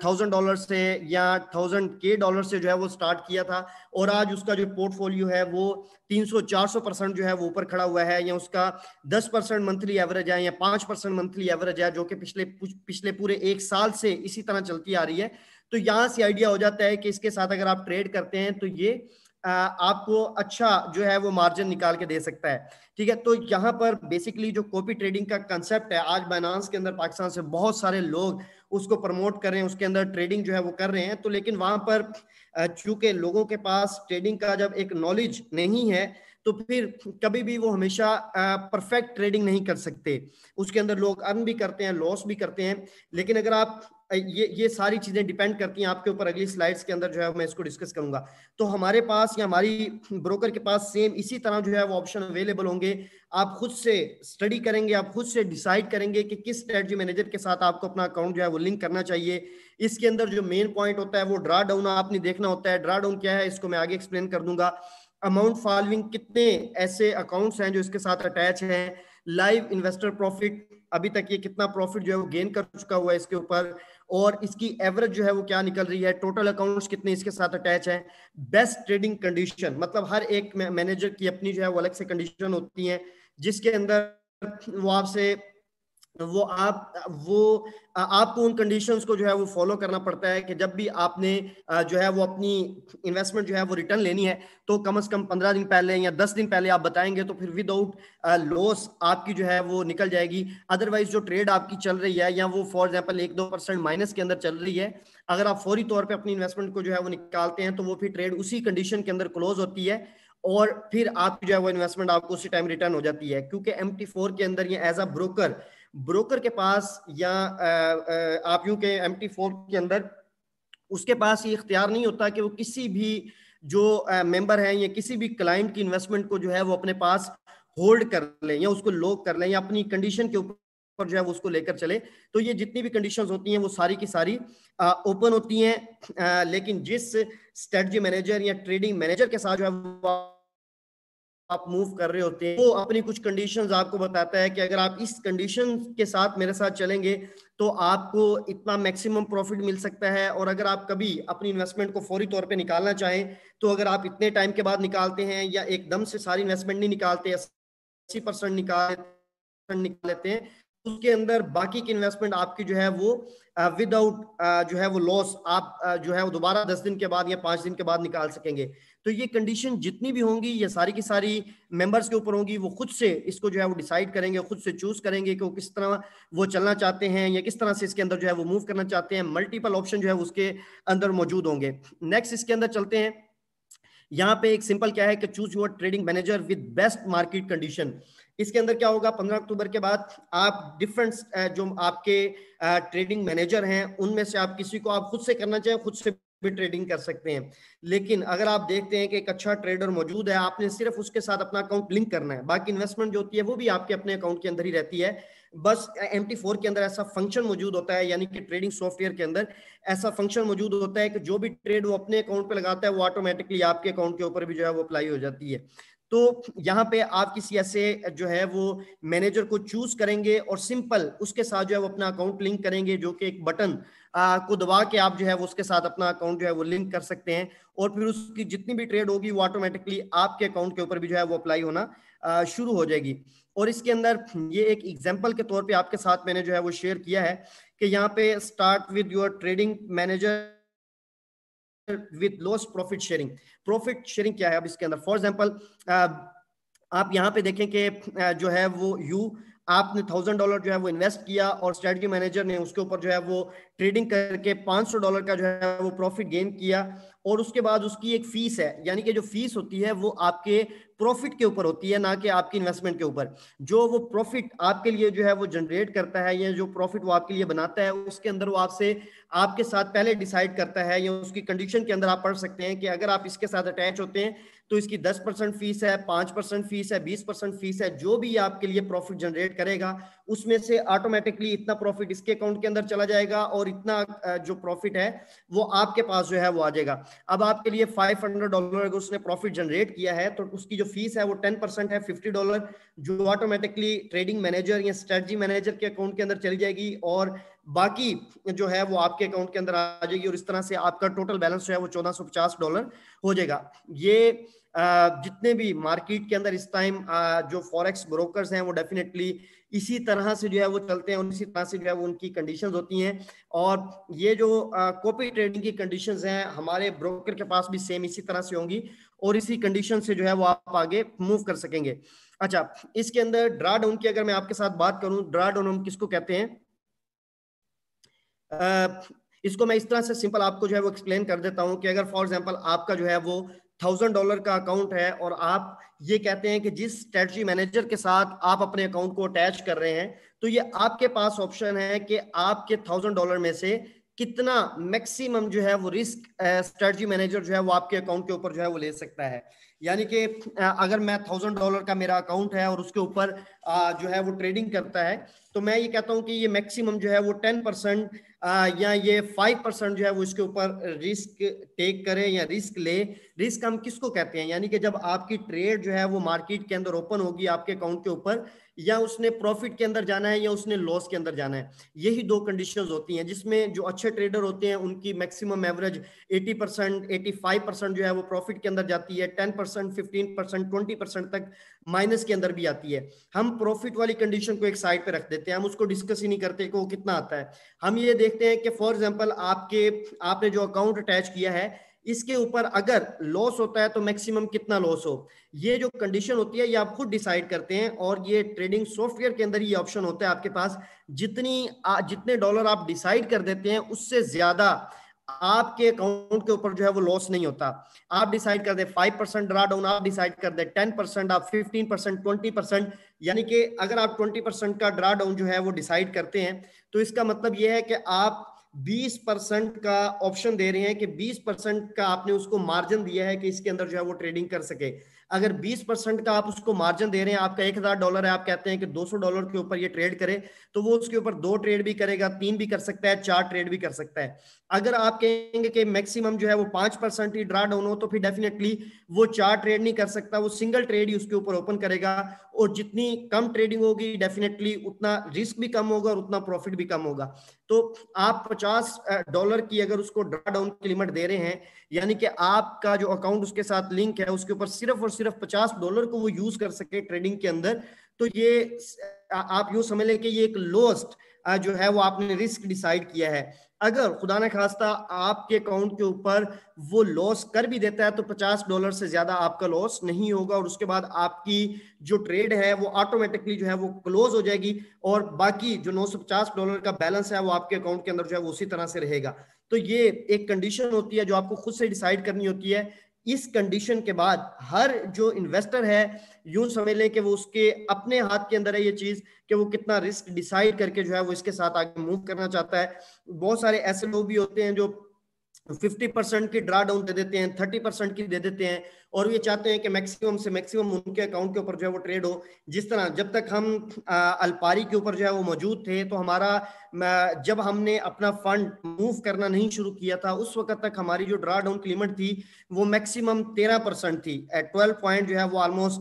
$1000 से या $1000 से जो है वो स्टार्ट किया था, और आज उसका जो पोर्टफोलियो है वो 300-400% जो है वो ऊपर खड़ा हुआ है, या उसका 10% मंथली एवरेज है या 5% मंथली एवरेज है, जो कि पिछले पूरे 1 साल से इसी तरह चलती आ रही है। तो यहां से आइडिया हो जाता है कि इसके साथ अगर आप ट्रेड करते हैं तो ये आपको अच्छा जो है वो मार्जिन निकाल के दे सकता है, ठीक है। तो यहाँ पर बेसिकली जो कॉपी ट्रेडिंग का कंसेप्ट है, आज बाइनेंस के अंदर पाकिस्तान से बहुत सारे लोग उसको प्रमोट कर रहे हैं, उसके अंदर ट्रेडिंग जो है वो कर रहे हैं। तो लेकिन वहां पर चूंकि लोगों के पास ट्रेडिंग का जब एक नॉलेज नहीं है, तो फिर कभी भी वो हमेशा परफेक्ट ट्रेडिंग नहीं कर सकते। उसके अंदर लोग अर्न भी करते हैं, लॉस भी करते हैं। लेकिन अगर आप ये सारी चीजें डिपेंड करती हैं आपके ऊपर, अगली स्लाइड्स के अंदर जो है मैं इसको डिस्कस करूंगा। तो हमारे पास या हमारी ब्रोकर के पास सेम इसी तरह जो है वो ऑप्शन अवेलेबल होंगे। आप खुद से स्टडी करेंगे, आप खुद से डिसाइड करेंगे कि किस स्ट्रेटजी मैनेजर के साथ आपको अपना अकाउंट जो है वो लिंक करना चाहिए। इसके अंदर जो मेन पॉइंट होता है वो ड्रा डाउन आपने देखना होता है। ड्रा डाउन क्या है इसको मैं आगे एक्सप्लेन कर दूंगा। अमाउंट फॉलोइंग, कितने ऐसे अकाउंट्स हैं जो इसके साथ अटैच हैं, लाइव इन्वेस्टर प्रॉफिट, अभी तक ये कितना प्रॉफिट जो है वो गेन कर चुका हुआ है इसके ऊपर, और इसकी एवरेज जो है वो क्या निकल रही है, टोटल अकाउंट्स कितने इसके साथ अटैच है, बेस्ट ट्रेडिंग कंडीशन, मतलब हर एक मैनेजर की अपनी जो है वो अलग से कंडीशन होती है, जिसके अंदर वो आपसे आपको उन कंडीशंस को जो है वो फॉलो करना पड़ता है कि जब भी आपने जो है वो अपनी इन्वेस्टमेंट जो है वो रिटर्न लेनी है तो कम से कम 15 दिन पहले या 10 दिन पहले आप बताएंगे तो फिर विदाउट लॉस आपकी जो है वो निकल जाएगी। अदरवाइज जो ट्रेड आपकी चल रही है या वो फॉर एग्जांपल 1-2% माइनस के अंदर चल रही है, अगर आप फौरी तौर पे अपनी इन्वेस्टमेंट को जो है वो निकालते हैं तो वो फिर ट्रेड उसी कंडीशन के अंदर क्लोज होती है और फिर आपकी जो है वो इन्वेस्टमेंट आपको उसी टाइम रिटर्न हो जाती है। क्योंकि MT4 के अंदर ये एज अ ब्रोकर के पास या आप यूं के MT4 के अंदर उसके पास ये इख्तियार नहीं होता कि वो किसी भी जो मेंबर हैं या किसी भी क्लाइंट की इन्वेस्टमेंट को जो है वो अपने पास होल्ड कर लें या उसको लॉक कर लें या अपनी कंडीशन के ऊपर जो है वो उसको लेकर चले। तो ये जितनी भी कंडीशंस होती हैं वो सारी की सारी ओपन होती हैं, लेकिन जिस स्ट्रेटजी मैनेजर या ट्रेडिंग मैनेजर के साथ जो है आप मूव कर रहे होते हैं वो अपनी कुछ कंडीशंस आपको बताता है कि अगर आप इस कंडीशन के साथ मेरे साथ चलेंगे तो आपको इतना मैक्सिमम प्रॉफिट मिल सकता है, और अगर आप कभी अपनी इन्वेस्टमेंट को फौरी तौर पे निकालना चाहें तो अगर आप इतने टाइम के बाद निकालते हैं या एकदम से सारी इन्वेस्टमेंट नहीं निकालते, 80% निकाल लेते हैं, उसके अंदर बाकी की इन्वेस्टमेंट आपकी जो है वो विदाउट जो है वो लॉस आप जो है वो दोबारा 10 दिन के बाद या 5 दिन के बाद निकाल सकेंगे। तो ये कंडीशन जितनी भी होंगी ये सारी की सारी मेंबर्स के ऊपर होंगी, वो खुद से इसको जो है वो डिसाइड करेंगे, खुद से चूज करेंगे कि वो किस तरह वो चलना चाहते हैं या किस तरह से इसके अंदर जो है वो मूव करना चाहते हैं। मल्टीपल ऑप्शन जो है उसके अंदर मौजूद होंगे। नेक्स्ट इसके अंदर चलते हैं। यहाँ पे एक सिंपल क्या है कि choose your trading manager with best market condition. इसके अंदर क्या होगा, 15 अक्टूबर के बाद आप डिफरेंट जो आपके ट्रेडिंग मैनेजर हैं उनमें से आप किसी को आप खुद से करना चाहें खुद से भी ट्रेडिंग कर सकते हैं। लेकिन अगर आप देखते हैं कि एक अच्छा ट्रेडर मौजूद है, आपने सिर्फ उसके साथ अपना अकाउंट लिंक करना है, बाकी इन्वेस्टमेंट जो होती है वो भी आपके अपने अकाउंट के अंदर ही रहती है। बस MT4 के अंदर ऐसा फंक्शन मौजूद होता है, यानी कि ट्रेडिंग सॉफ्टवेयर के अंदर ऐसा फंक्शन मौजूद होता है कि जो भी ट्रेड वो अपने अकाउंट पे लगाता है वो ऑटोमेटिकली आपके अकाउंट के ऊपर भी जो है वो अप्लाई हो जाती है। तो यहाँ पे आप किसी ऐसे जो है वो मैनेजर को चूज करेंगे और सिंपल उसके साथ जो है वो अपना अकाउंट लिंक करेंगे, जो कि एक बटन को दबा के आप जो है वो उसके साथ अपना अकाउंट जो है वो लिंक कर सकते हैं, और फिर उसकी जितनी भी ट्रेड होगी वो ऑटोमेटिकली आपके अकाउंट के ऊपर भी जो है वो अप्लाई होना शुरू हो जाएगी। और इसके अंदर ये एक एग्जांपल के तौर पे आपके साथ मैंने जो है वो शेयर किया है कि यहाँ पे start with your trading manager with loss profit sharing. Profit sharing क्या है अब इसके अंदर, फॉर एग्जांपल आप यहाँ पे देखें कि जो है वो आपने $1000 जो है वो इन्वेस्ट किया और स्ट्रेटजी मैनेजर ने उसके ऊपर जो है वो ट्रेडिंग करके $500 का जो है वो प्रॉफिट गेन किया, और उसके बाद उसकी एक फीस है, यानी कि जो फीस होती है वो आपके प्रॉफिट के ऊपर होती है ना कि आपकी इन्वेस्टमेंट के ऊपर। जो वो प्रॉफिट आपके लिए जो है वो जनरेट करता है या जो प्रॉफिट वो आपके लिए बनाता है उसके अंदर वो आपसे आपके साथ पहले डिसाइड करता है, या उसकी कंडीशन के अंदर आप पढ़ सकते हैं कि अगर आप इसके साथ अटैच होते हैं तो इसकी 10% फीस है, 5% फीस है, 20% फीस है, जो भी आपके लिए प्रॉफिट जनरेट करेगा उसमें से ऑटोमेटिकली इतना प्रॉफिट इसके अकाउंट के अंदर चला जाएगा और इतना जो प्रॉफिट है वो आपके पास जो है वो आ जाएगा। अब आपके लिए $500 अगर उसने प्रॉफिट जनरेट किया है तो उसकी जो फीस है वो 10% है, $50, जो ऑटोमेटिकली ट्रेडिंग मैनेजर या स्ट्रेटजी मैनेजर के अकाउंट के अंदर चली जाएगी और बाकी जो है वो आपके अकाउंट के अंदर आ जाएगी, और इस तरह से आपका टोटल बैलेंस जो है वो $1450 हो जाएगा। ये जितने भी मार्केट के अंदर इस टाइम जो फॉरेक्स ब्रोकर्स हैं वो डेफिनेटली इसी तरह से जो है वो चलते हैं और इसी तरह से जो है वो उनकी कंडीशंस होती हैं, और ये जो कॉपी ट्रेडिंग की कंडीशंस हैं हमारे ब्रोकर के पास भी सेम इसी तरह से होंगी और इसी कंडीशन से जो है वो आप आगे मूव कर सकेंगे। अच्छा, इसके अंदर ड्रा डाउन की अगर मैं आपके साथ बात करूं, ड्रा डाउन हम किसको कहते हैं, इसको मैं इस तरह से सिंपल आपको जो है वो एक्सप्लेन कर देता हूं कि अगर फॉर एग्जांपल आपका जो है वो $1000 का अकाउंट है और आप ये कहते हैं कि जिस स्ट्रेटजी मैनेजर के साथ आप अपने अकाउंट को अटैच कर रहे हैं तो ये आपके पास ऑप्शन है कि आपके $1000 में से कितना मैक्सिमम जो है वो रिस्क स्ट्रेटजी मैनेजर जो है वो आपके अकाउंट के ऊपर जो है वो ले सकता है। यानी कि अगर मैं $1000 का मेरा अकाउंट है और उसके ऊपर जो है वो ट्रेडिंग करता है, तो मैं ये कहता हूं कि ये मैक्सिमम जो है वो 10% या ये 5% जो है वो इसके ऊपर रिस्क टेक करे या रिस्क ले। रिस्क हम किसको कहते हैं, यानी कि जब आपकी ट्रेड जो है वो मार्केट के अंदर ओपन होगी आपके अकाउंट के ऊपर, या उसने प्रॉफिट के अंदर जाना है या उसने लॉस के अंदर जाना है, यही दो कंडीशंस होती हैं जिसमें जो अच्छे ट्रेडर होते हैं उनकी मैक्सिमम एवरेज 80%, 85% जो है वो प्रॉफिट के अंदर जाती है, 10%, 15%, 20% तक माइनस के अंदर भी आती है। हम प्रॉफिट वाली कंडीशन को एक साइड पे रख देते हैं, हम उसको डिस्कस ही नहीं करते कि वो कितना आता है। हम ये देखते हैं कि फॉर एग्जांपल आपने जो अकाउंट अटैच किया है इसके ऊपर अगर लॉस होता है तो मैक्सिमम कितना लॉस हो, ये जो कंडीशन होती है ये आप खुद डिसाइड करते हैं। और ये ट्रेडिंग सॉफ्टवेयर के अंदर ये ऑप्शन होता है आपके पास, जितने डॉलर आप डिसाइड कर देते हैं उससे ज्यादा आपके अकाउंट के ऊपर जो है वो लॉस नहीं होता। आप डिसाइड कर दे 5% ड्रा डाउन, आप डिसाइड कर दे 10%, आप 15%, 20%, यानी कि अगर आप 20% का ड्रा डाउन जो है वो डिसाइड करते हैं तो इसका मतलब ये है कि आप 20% का ऑप्शन दे रहे हैं कि 20% का आपने उसको मार्जिन दिया है कि इसके अंदर जो है वो ट्रेडिंग कर सके। अगर 20% का आप उसको मार्जिन दे रहे हैं, आपका $1000 है, आप कहते हैं कि $200 के ऊपर ये ट्रेड करे, तो वो उसके ऊपर 2 ट्रेड भी करेगा, 3 भी कर सकता है, 4 ट्रेड भी कर सकता है। अगर आप कहेंगे कि मैक्सिमम जो है वो 5% ही ड्रा डाउन हो, तो फिर डेफिनेटली वो 4 ट्रेड नहीं कर सकता, वो सिंगल ट्रेड ही उसके ऊपर ओपन करेगा। और जितनी कम ट्रेडिंग होगी डेफिनेटली उतना रिस्क भी कम होगा और उतना प्रॉफिट भी कम होगा। तो आप $50 की अगर उसको ड्रा डाउन की लिमिट दे रहे हैं, यानी कि आपका जो अकाउंट उसके साथ लिंक है उसके ऊपर सिर्फ और सिर्फ $50 को वो यूज कर सके ट्रेडिंग के अंदर, तो ये आप यूं समझ लें कि ये एक लोएस्ट जो है वो आपने रिस्क डिसाइड किया है। अगर खुदा न खास्ता आपके अकाउंट के ऊपर वो लॉस कर भी देता है तो $50 से ज्यादा आपका लॉस नहीं होगा, और उसके बाद आपकी जो ट्रेड है वो ऑटोमेटिकली जो है वो क्लोज हो जाएगी, और बाकी जो $950 का बैलेंस है वो आपके अकाउंट के अंदर जो है वो उसी तरह से रहेगा। तो ये एक कंडीशन होती है जो आपको खुद से डिसाइड करनी होती है। इस कंडीशन के बाद हर जो इन्वेस्टर है यूं समझ लें कि वो उसके अपने हाथ के अंदर है ये चीज कि वो कितना रिस्क डिसाइड करके जो है वो इसके साथ आगे मूव करना चाहता है। बहुत सारे ऐसे लोग भी होते हैं जो 50% की ड्रा डाउन दे देते हैं, 30% की दे देते हैं, और ये चाहते हैं कि मैक्सिमम से मैक्सिमम उनके अकाउंट के ऊपर जो है वो ट्रेड हो। जिस तरह जब तक हम अल्पारी के ऊपर जो है वो मौजूद थे, तो जब हमने अपना फंड मूव करना नहीं शुरू किया था उस वक्त तक हमारी जो ड्रा डाउन की लिमिट थी वो मैक्सिमम 13% थी। 12 पॉइंट जो है वो ऑलमोस्ट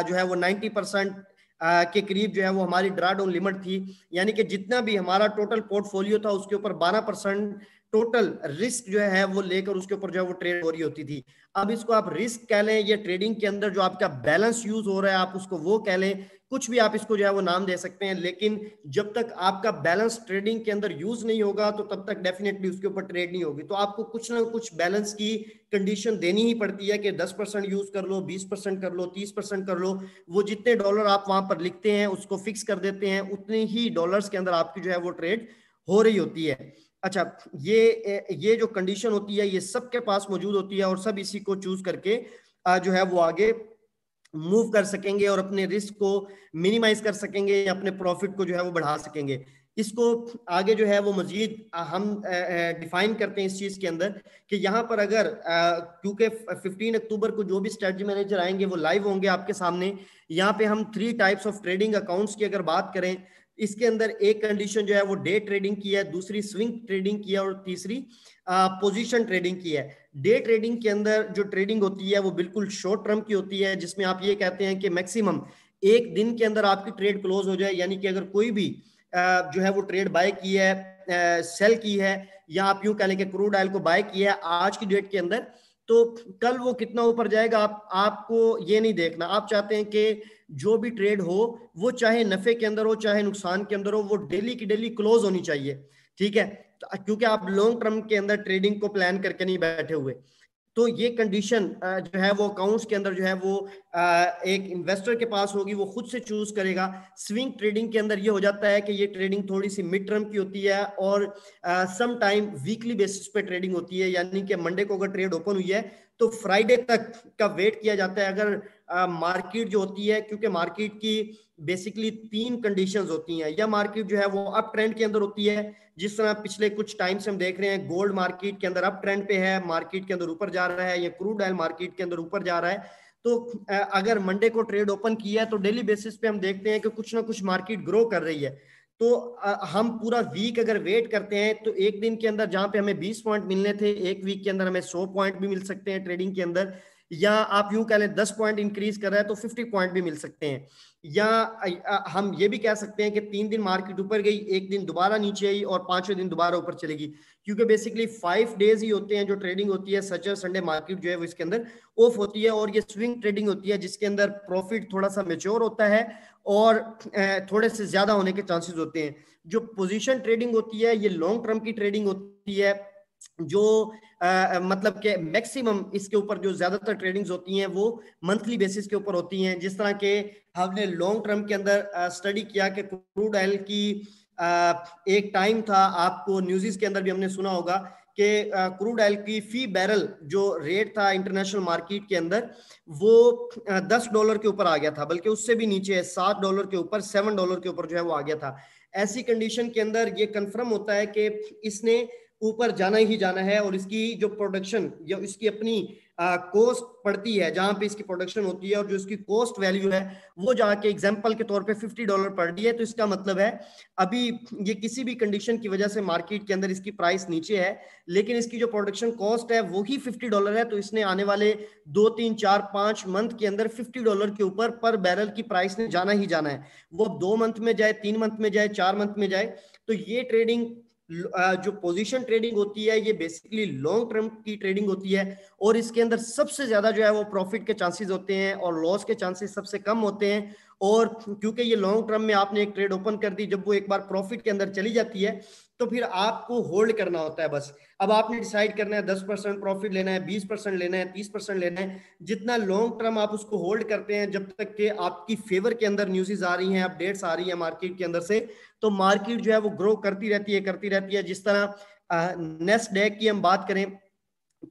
जो है वो 90% के करीब जो है वो हमारी ड्रा डाउन लिमिट थी। यानी कि जितना भी हमारा टोटल पोर्टफोलियो था उसके ऊपर 12% टोटल रिस्क जो है वो लेकर उसके ऊपर जो है वो ट्रेड हो रही होती थी। अब इसको आप रिस्क कह लें, ये ट्रेडिंग के अंदर जो आपका बैलेंस यूज हो रहा है आप उसको वो कह लें, कुछ भी आप इसको जो है वो नाम दे सकते हैं, लेकिन जब तक आपका बैलेंस ट्रेडिंग के अंदर यूज नहीं होगा तो तब तक डेफिनेटली उसके ऊपर ट्रेड नहीं होगी। तो आपको कुछ ना कुछ बैलेंस की कंडीशन देनी ही पड़ती है कि 10% यूज कर लो, 20% कर लो, 30% कर लो। वो जितने डॉलर आप वहां पर लिखते हैं उसको फिक्स कर देते हैं, उतने ही डॉलर्स के अंदर आपकी जो है वो ट्रेड हो रही होती है। अच्छा, ये जो कंडीशन होती है ये सबके पास मौजूद होती है, और सब इसी को चूज करके जो है वो आगे मूव कर सकेंगे और अपने रिस्क को मिनिमाइज कर सकेंगे या अपने प्रॉफिट को जो है वो बढ़ा सकेंगे। इसको आगे जो है वो मजीद हम डिफाइन करते हैं इस चीज के अंदर कि यहाँ पर अगर क्योंकि 15 अक्टूबर को जो भी स्ट्रेटजी मैनेजर आएंगे वो लाइव होंगे आपके सामने। यहाँ पे हम 3 टाइप्स ऑफ ट्रेडिंग अकाउंट्स की अगर बात करें, इसके अंदर एक कंडीशन जो है वो डे ट्रेडिंग की है, दूसरी स्विंग ट्रेडिंग की है, और तीसरी पोजीशन ट्रेडिंग की है। डे ट्रेडिंग के अंदर जो ट्रेडिंग होती है वो बिल्कुल शॉर्ट टर्म की होती है, जिसमें आप ये कहते हैं कि मैक्सिमम एक दिन के अंदर आपकी ट्रेड क्लोज हो जाए। यानी कि अगर कोई भी जो है वो ट्रेड बाय की है, सेल की है, या आप यूं कह लें कि क्रूड ऑयल को बाय किया है आज की डेट के अंदर, तो कल वो कितना ऊपर जाएगा आपको ये नहीं देखना। आप चाहते हैं कि जो भी ट्रेड हो वो चाहे नफे के अंदर हो चाहे नुकसान के अंदर हो, वो डेली की डेली क्लोज होनी चाहिए। ठीक है, क्योंकि आप लॉन्ग टर्म के अंदर ट्रेडिंग को प्लान करके नहीं बैठे हुए। तो ये कंडीशन जो है वो अकाउंट्स के अंदर जो है वो एक इन्वेस्टर के पास होगी, वो खुद से चूज करेगा। स्विंग ट्रेडिंग के अंदर ये हो जाता है कि ये ट्रेडिंग थोड़ी सी मिड टर्म की होती है और सम टाइम वीकली बेसिस पे ट्रेडिंग होती है। यानी कि मंडे को अगर ट्रेड ओपन हुई है तो फ्राइडे तक का वेट किया जाता है। अगर मार्केट जो होती है, क्योंकि मार्केट की बेसिकली 3 कंडीशंस होती हैं, या मार्केट जो है वो अप ट्रेंड के अंदर होती है, जिस तरह पिछले कुछ टाइम से हम देख रहे हैं गोल्ड मार्केट के अंदर अप ट्रेंड पे है, मार्केट के अंदर ऊपर जा रहा है, या क्रूड ऑयल मार्केट के अंदर ऊपर जा रहा है। तो अगर मंडे को ट्रेड ओपन किया है तो डेली बेसिस पे हम देखते हैं कि कुछ ना कुछ मार्केट ग्रो कर रही है। तो हम पूरा वीक अगर वेट करते हैं तो एक दिन के अंदर जहां पे हमें 20 पॉइंट मिलने थे, एक वीक के अंदर हमें 100 पॉइंट भी मिल सकते हैं ट्रेडिंग के अंदर, या आप यूं कह लें 10 पॉइंट इंक्रीज कर रहा है तो 50 पॉइंट भी मिल सकते हैं। या हम ये भी कह सकते हैं कि 3 दिन मार्केट ऊपर गई, एक दिन दोबारा नीचे आई और 5वें दिन दोबारा ऊपर चलेगी, क्योंकि बेसिकली 5 डेज ही होते हैं जो ट्रेडिंग होती है। सैटरडे संडे मार्केट जो है वो इसके अंदर ऑफ होती है, और ये स्विंग ट्रेडिंग होती है जिसके अंदर प्रॉफिट थोड़ा सा मेच्योर होता है और थोड़े से ज्यादा होने के चांसेस होते हैं। जो पोजीशन ट्रेडिंग होती है ये लॉन्ग टर्म की ट्रेडिंग होती है, जो मतलब के मैक्सिमम इसके ऊपर जो ज्यादातर ट्रेडिंग्स होती हैं वो मंथली बेसिस के ऊपर होती हैं। जिस तरह के हमने लॉन्ग टर्म के अंदर स्टडी किया कि क्रूड ऑयल की एक टाइम था, आपको न्यूज़ के अंदर भी हमने सुना होगा कि क्रूड ऑयल की फी बैरल जो रेट था इंटरनेशनल मार्केट के अंदर वो $10 के ऊपर आ गया था, बल्कि उससे भी नीचे है, $7 के ऊपर, $7 के ऊपर जो है वो आ गया था। ऐसी कंडीशन के अंदर ये कंफर्म होता है कि इसने ऊपर जाना ही जाना है, और इसकी जो प्रोडक्शन या इसकी अपनी कॉस्ट पड़ती है जहां पे इसकी प्रोडक्शन होती है और जो इसकी कॉस्ट वैल्यू है वो जाके एग्जांपल के तौर पे $50 पर डे है। तो इसका मतलब है अभी ये किसी भी कंडीशन की वजह से मार्केट के अंदर इसकी प्राइस नीचे है, लेकिन इसकी जो प्रोडक्शन कॉस्ट है वो ही $50 है, तो इसने आने वाले 2 3 4 5 मंथ के अंदर $50 के ऊपर पर बैरल की प्राइस ने जाना ही जाना है। वो 2 मंथ में जाए, 3 मंथ में जाए, 4 मंथ में जाए। तो ये ट्रेडिंग जो पोजीशन ट्रेडिंग होती है ये बेसिकली लॉन्ग टर्म की ट्रेडिंग होती है, और इसके अंदर सबसे ज्यादा जो है वो प्रॉफिट के चांसेस होते हैं और लॉस के चांसेस सबसे कम होते हैं। और क्योंकि ये लॉन्ग टर्म में आपने एक ट्रेड ओपन कर दी, जब वो एक बार प्रॉफिट के अंदर चली जाती है तो फिर आपको होल्ड करना होता है बस। अब आपने डिसाइड करना है 10% प्रॉफिट लेना है, 20% लेना है, 30% लेना है। जितना लॉन्ग टर्म आप उसको होल्ड करते हैं जब तक कि आपकी फेवर के अंदर न्यूज़ आ रही हैं, अपडेट्स आ रही हैं मार्केट के अंदर से, तो मार्केट जो है वो ग्रो करती रहती है, करती रहती है। जिस तरह नेस्डैक की हम बात करें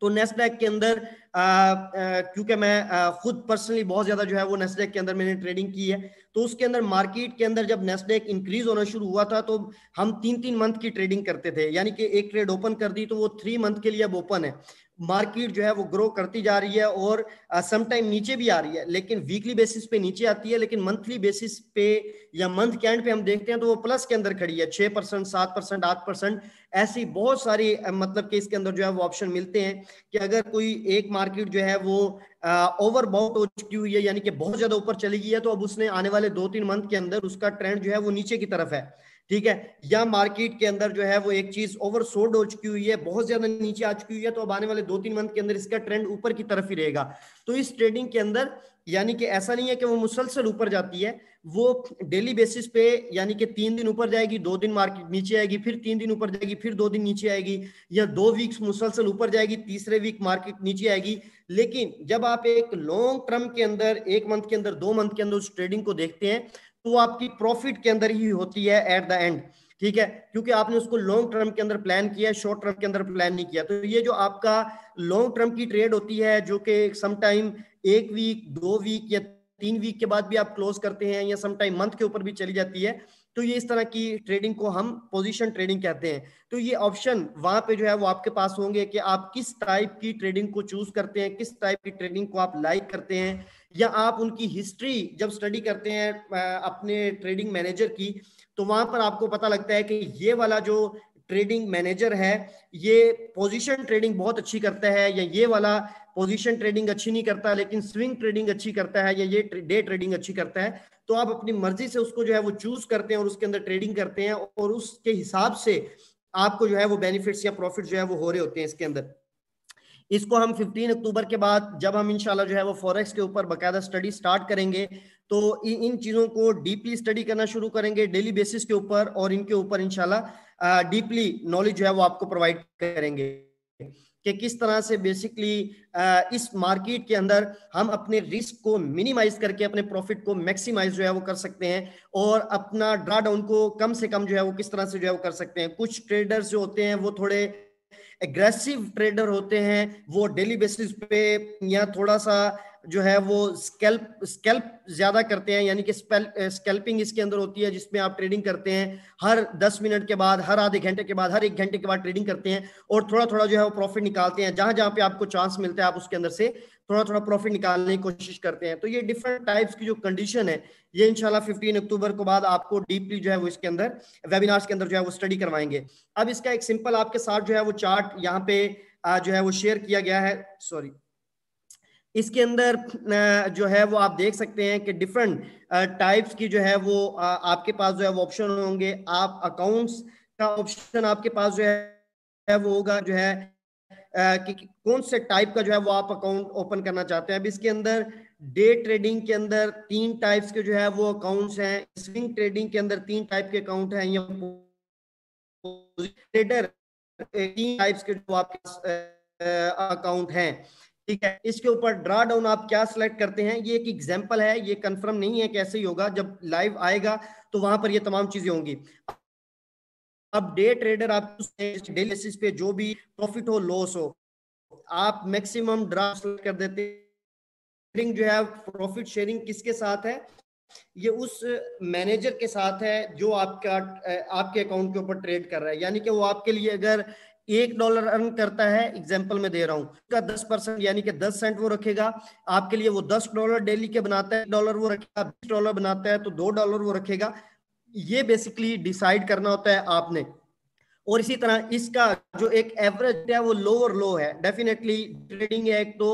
तो नेस्डैक के अंदर क्योंकि मैं खुद पर्सनली बहुत ज्यादा जो है वो नेस्डैक के अंदर मैंने ट्रेडिंग की है, तो उसके अंदर मार्केट के अंदर जब नेस्डैक इंक्रीज होना शुरू हुआ था तो हम 3 3 मंथ की ट्रेडिंग करते थे, यानी कि एक ट्रेड ओपन कर दी तो वो 3 मंथ के लिए अब ओपन है। मार्केट जो है वो ग्रो करती जा रही है और समटाइम नीचे भी आ रही है, लेकिन वीकली बेसिस पे नीचे आती है, लेकिन मंथली बेसिस पे या मंथ के एंड पे हम देखते हैं तो वो प्लस के अंदर खड़ी है, 6%, 7%, 8%। ऐसी बहुत सारी मतलब कि इसके अंदर जो है वो ऑप्शन मिलते हैं कि अगर कोई एक मार्केट जो है वो ओवरबॉट हो चुकी हुई है, यानी कि बहुत ज्यादा ऊपर चली गई है, तो अब उसने आने वाले 2 3 मंथ के अंदर उसका ट्रेंड जो है वो नीचे की तरफ है, ठीक है। या मार्केट के अंदर जो है वो एक चीज ओवरसोल्ड हो चुकी हुई है, बहुत ज्यादा नीचे आ चुकी हुई है, तो अब आने वाले 2 3 मंथ के अंदर इसका ट्रेंड ऊपर की तरफ ही रहेगा। तो इस ट्रेडिंग के अंदर यानी कि ऐसा नहीं है कि वो मुसलसल ऊपर जाती है, वो डेली बेसिस पे, यानी कि 3 दिन ऊपर जाएगी, 2 दिन मार्केट नीचे आएगी, फिर 3 दिन ऊपर जाएगी, फिर 2 दिन नीचे आएगी, या 2 वीक्स मुसलसल ऊपर जाएगी, तीसरे वीक मार्केट नीचे आएगी। लेकिन जब आप एक लॉन्ग टर्म के अंदर 1 मंथ के अंदर, 2 मंथ के अंदर उस ट्रेडिंग को देखते हैं तो वो आपकी प्रॉफिट के अंदर ही होती है एट द एंड, ठीक है, क्योंकि आपने उसको लॉन्ग टर्म के अंदर प्लान किया है, शॉर्ट टर्म के अंदर प्लान नहीं किया। तो ये जो आपका लॉन्ग टर्म की ट्रेड होती है जो कि सम टाइम 1 वीक, 2 वीक या 3 वीक के बाद भी आप क्लोज करते हैं, या सम टाइम मंथ के ऊपर भी चली जाती है, तो ये इस तरह की ट्रेडिंग को हम पोजीशन ट्रेडिंग कहते हैं। तो ये ऑप्शन वहां पे जो है वो आपके पास होंगे कि आप किस टाइप की ट्रेडिंग को चूज करते हैं, किस टाइप की ट्रेडिंग को आप लाइक करते हैं, या आप उनकी हिस्ट्री जब स्टडी करते हैं अपने ट्रेडिंग मैनेजर की, तो वहां पर आपको पता लगता है कि ये वाला जो ट्रेडिंग मैनेजर है ये पोजीशन ट्रेडिंग बहुत अच्छी करता है, या ये वाला पोजीशन ट्रेडिंग अच्छी नहीं करता लेकिन स्विंग ट्रेडिंग अच्छी करता है, या ये डे ट्रेडिंग अच्छी करता है। तो आप अपनी मर्जी से उसको जो है वो चूज करते हैं और उसके अंदर ट्रेडिंग करते हैं, और उसके हिसाब से आपको जो है वो बेनिफिट्स या प्रॉफिट जो है वो हो रहे होते हैं इसके अंदर। इसको हम 15 अक्टूबर के बाद जब हम इंशाल्लाह जो है वो फॉरेक्स के ऊपर बाकायदा स्टडी स्टार्ट करेंगे तो इन चीज़ों को डीपली स्टडी करना शुरू करेंगे डेली बेसिस के ऊपर, और इनके ऊपर इंशाल्लाह डीपली नॉलेज जो है वो आपको प्रोवाइड करेंगे कि किस तरह से बेसिकली इस मार्केट के अंदर हम अपने रिस्क को मिनिमाइज करके अपने प्रॉफिट को मैक्सिमाइज जो है वो कर सकते हैं, और अपना ड्रा डाउन को कम से कम जो है वो किस तरह से जो है वो कर सकते हैं। कुछ ट्रेडर्स जो होते हैं वो थोड़े एग्रेसिव ट्रेडर होते हैं, वो डेली बेसिस पे या थोड़ा सा जो है वो स्कैल्प ज्यादा करते हैं, यानी कि स्कैल्पिंग इसके अंदर होती है, जिसमें आप ट्रेडिंग करते हैं हर 10 मिनट के बाद, हर आधे घंटे के बाद, हर 1 घंटे के बाद ट्रेडिंग करते हैं और थोड़ा थोड़ा जो है वो प्रॉफिट निकालते हैं। जहां जहां पे आपको चांस मिलता है आप उसके अंदर से थोड़ा थोड़ा प्रॉफिट निकालने की कोशिश करते हैं। तो ये डिफरेंट टाइप्स की जो कंडीशन है, ये इंशाल्लाह 15 अक्टूबर को बाद आपको डीपली जो है वो इसके अंदर वेबिनार्स के अंदर जो है वो स्टडी करवाएंगे। अब इसका एक सिंपल आपके साथ जो है वो चार्ट यहाँ पे जो है वो शेयर किया गया है। सॉरी, इसके अंदर जो है वो आप देख सकते हैं कि डिफरेंट टाइप्स की जो है वो आपके पास जो है वो ऑप्शन होंगे। आप अकाउंट्स का ऑप्शन आपके पास जो है वो होगा, जो है कि कौन से टाइप का जो है वो आप अकाउंट ओपन करना चाहते हैं। अब इसके अंदर डे ट्रेडिंग के अंदर 3 टाइप्स के जो है वो अकाउंट्स हैं, स्विंग ट्रेडिंग के अंदर 3 टाइप के अकाउंट हैं, या ट्रेडर 3 टाइप्स के जो आपके अकाउंट हैं। ठीक है, इसके ऊपर ड्रा डाउन आप क्या सिलेक्ट करते हैं, ये एक एग्जांपल है, ये कंफर्म नहीं है कैसे ही होगा, जब लाइव आएगा तो वहां पर ये तमाम चीजें होंगी। अब डे ट्रेडर आप डेली बेसिस पे जो भी प्रॉफिट हो लॉस हो, आप मैक्सिमम ड्रा सेलेक्ट कर देते हैं। जो है प्रॉफिट शेयरिंग किसके साथ है, ये उस मैनेजर के साथ है जो आपके अकाउंट के ऊपर ट्रेड कर रहा है। यानी कि वो आपके लिए अगर $1 अर्न करता है, एग्जांपल में दे रहा हूं, उसका 10% यानी कि 10 सेंट वो रखेगा आपके लिए। वो $10 डेली के बनाता है, $1 वो रखेगा, $20 बनाता है तो $2 वो रखेगा। ये बेसिकली डिसाइड करना होता है आपने। और इसी तरह इसका जो एक एवरेज है वो लोअर लो है। डेफिनेटली ट्रेडिंग है एक तो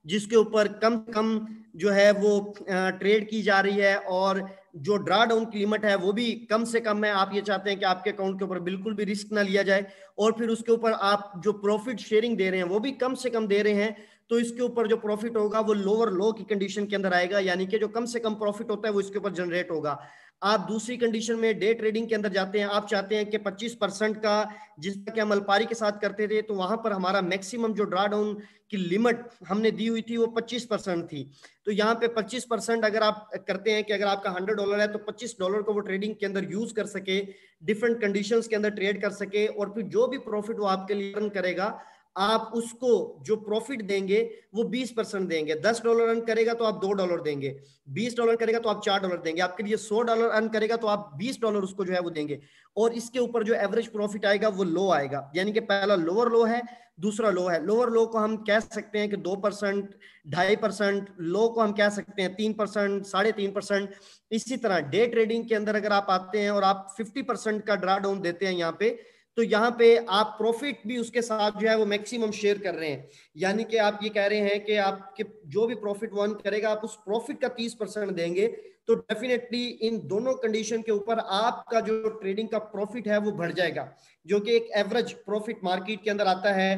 जिसके ऊपर कम कम जो है वो ट्रेड की जा रही है, और जो ड्रा डाउन की लिमिट है वो भी कम से कम है। आप ये चाहते हैं कि आपके अकाउंट के ऊपर बिल्कुल भी रिस्क ना लिया जाए, और फिर उसके ऊपर आप जो प्रॉफिट शेयरिंग दे रहे हैं वो भी कम से कम दे रहे हैं, तो इसके ऊपर जो प्रॉफिट होगा वो लोअर लो की कंडीशन के अंदर आएगा, यानी कि जो कम से कम प्रॉफिट होता है वो इसके ऊपर जनरेट होगा। आप दूसरी कंडीशन में डे ट्रेडिंग के अंदर जाते हैं, आप चाहते हैं कि 25% का, जिसका कि हम अल्पारी के साथ करते थे, तो वहां पर हमारा मैक्सिमम जो ड्रा डाउन की लिमिट हमने दी हुई थी वो 25% थी। तो यहाँ पे 25% अगर आप करते हैं कि अगर आपका $100 है तो $25 को वो ट्रेडिंग के अंदर यूज कर सके, डिफरेंट कंडीशंस के अंदर ट्रेड कर सके, और फिर जो भी प्रॉफिट वो आपके लिए अर्न करेगा आप उसको जो प्रॉफिट देंगे वो 20% देंगे। $10 अर्न करेगा तो आप $2 देंगे, $20 करेगा तो आप $4 देंगे, आपके लिए $100 अर्न करेगा तो आप $20 उसको जो है वो देंगे। और इसके ऊपर जो एवरेज प्रॉफिट आएगा वो लो आएगा, यानी कि पहला लोअर लो है, दूसरा लो है। लोअर लो को हम कह सकते हैं कि 2%, 2.5%, लो को हम कह सकते हैं 3%, 3.5%। इसी तरह डे ट्रेडिंग के अंदर अगर आप आते हैं और आप 50% का ड्रा डाउन देते हैं यहाँ पे, तो यहाँ पे आप प्रॉफिट भी उसके साथ जो है वो मैक्सिमम शेयर कर रहे हैं। यानी कि आप ये कह रहे हैं कि आपके जो भी प्रॉफिट वो अर्न करेगा आप उस प्रॉफिट का 30% देंगे। तो डेफिनेटली इन दोनों कंडीशन के ऊपर आपका जो ट्रेडिंग का प्रॉफिट है वो बढ़ जाएगा, जो कि एक एवरेज प्रॉफिट मार्केट के अंदर आता है।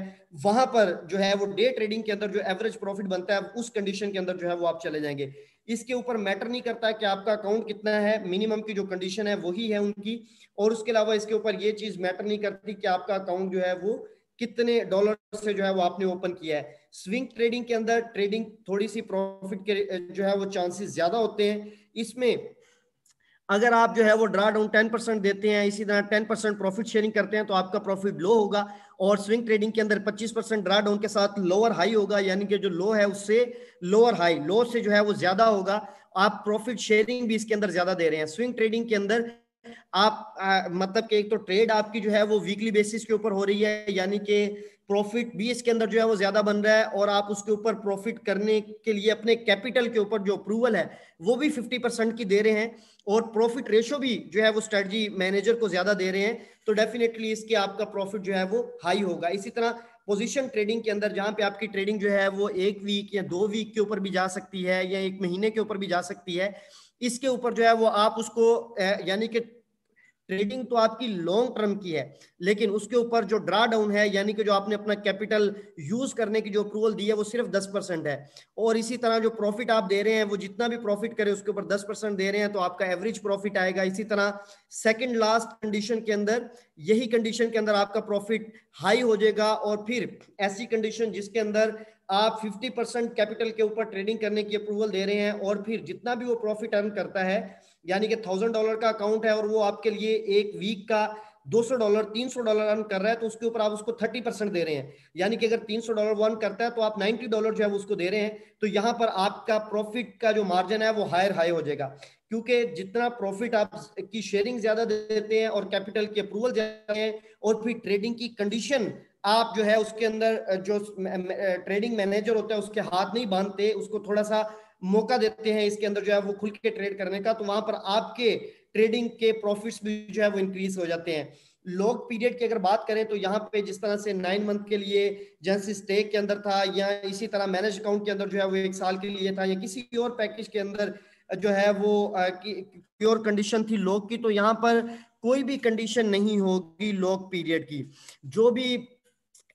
वहां पर जो है वो डे ट्रेडिंग के अंदर जो एवरेज प्रॉफिट बनता है उस कंडीशन के अंदर जो है वो आप चले जाएंगे। इसके ऊपर मैटर नहीं करता है कि आपका अकाउंट कितना है, मिनिमम की जो कंडीशन है वही है उनकी। और उसके अलावा इसके ऊपर ये चीज मैटर नहीं करती कि आपका अकाउंट जो है वो कितने डॉलर से जो है वो आपने ओपन किया है। स्विंग ट्रेडिंग के अंदर ट्रेडिंग थोड़ी सी प्रॉफिट के जो है वो चांसेस ज्यादा होते हैं। इसमें अगर आप जो है वो ड्रा डाउन 10% देते हैं, इसी तरह 10% प्रॉफिट शेयरिंग करते हैं, तो आपका प्रॉफिट लो होगा। और स्विंग ट्रेडिंग के अंदर 25% ड्रा डाउन के साथ लोअर हाई होगा, यानी कि जो लो है उससे लोअर हाई, लो से जो है वो ज्यादा होगा। आप प्रॉफिट शेयरिंग भी इसके अंदर ज्यादा दे रहे हैं। स्विंग ट्रेडिंग के अंदर आप मतलब कि एक तो ट्रेड आपकी जो है वो वीकली बेसिस के ऊपर हो रही है, यानी कि प्रॉफिट भी इसके अंदर जो है वो ज्यादा बन रहा है, और आप उसके ऊपर प्रॉफिट करने के लिए अपने कैपिटल के ऊपर जो अप्रूवल है वो भी 50% की दे रहे हैं, और प्रॉफिट रेशो भी जो है वो स्ट्रेटजी मैनेजर को ज्यादा दे रहे हैं। तो डेफिनेटली इसके आपका प्रॉफिट जो है वो हाई होगा। इसी तरह पोजीशन ट्रेडिंग के अंदर जहां पे आपकी ट्रेडिंग जो है वो 1 वीक या 2 वीक के ऊपर भी जा सकती है, या 1 महीने के ऊपर भी जा सकती है, इसके ऊपर जो है वो आप उसको यानी कि ट्रेडिंग तो आपकी लॉन्ग टर्म की है, लेकिन उसके ऊपर जो ड्रा डाउन है, यानी कि जो आपने अपना कैपिटल यूज करने की जो अप्रूवल दी है वो सिर्फ 10% है। और इसी तरह जो प्रॉफिट आप दे रहे हैं वो जितना भी प्रॉफिट करे उसके ऊपर 10% दे रहे हैं, तो आपका एवरेज प्रॉफिट आएगा। इसी तरह सेकंड लास्ट कंडीशन के अंदर, यही कंडीशन के अंदर आपका प्रॉफिट हाई हो जाएगा। और फिर ऐसी कंडीशन जिसके अंदर आप 50% कैपिटल के ऊपर ट्रेडिंग करने की अप्रूवल दे रहे हैं, और फिर जितना भी वो प्रॉफिट अर्न करता है, यानी कि $1000 का अकाउंट है और वो आपके लिए 1 वीक का $200 $300 अर्न कर रहा है तो उसके ऊपर आप उसको 30% दे रहे हैं, यानी कि अगर $300 अर्न करता है तो आप $90 जो है उसको दे रहे हैं। तो यहाँ पर आपका प्रॉफिट का जो मार्जिन है वो हाई हो जाएगा, क्योंकि जितना प्रॉफिट आप की शेयरिंग ज्यादा देते हैं और कैपिटल की अप्रूवल ज्यादा है, और फिर ट्रेडिंग की कंडीशन आप जो है उसके अंदर जो ट्रेडिंग मैनेजर होता है उसके हाथ नहीं बांधते, उसको थोड़ा सा मौका देते हैं इसके अंदर जो है वो खुल के ट्रेड करने का, तो वहां पर आपके ट्रेडिंग के प्रॉफिट्स भी जो है वो इंक्रीज हो जाते हैं। लॉक पीरियड की अगर बात करें तो यहाँ पे जिस तरह से 9 मंथ के लिए जैसे स्टेक के अंदर था, या इसी तरह मैनेज अकाउंट के अंदर जो है वो 1 साल के लिए था, या किसी और पैकेज के अंदर जो है वो प्योर कंडीशन थी लॉक की, तो यहाँ पर कोई भी कंडीशन नहीं होगी लॉक पीरियड की। जो भी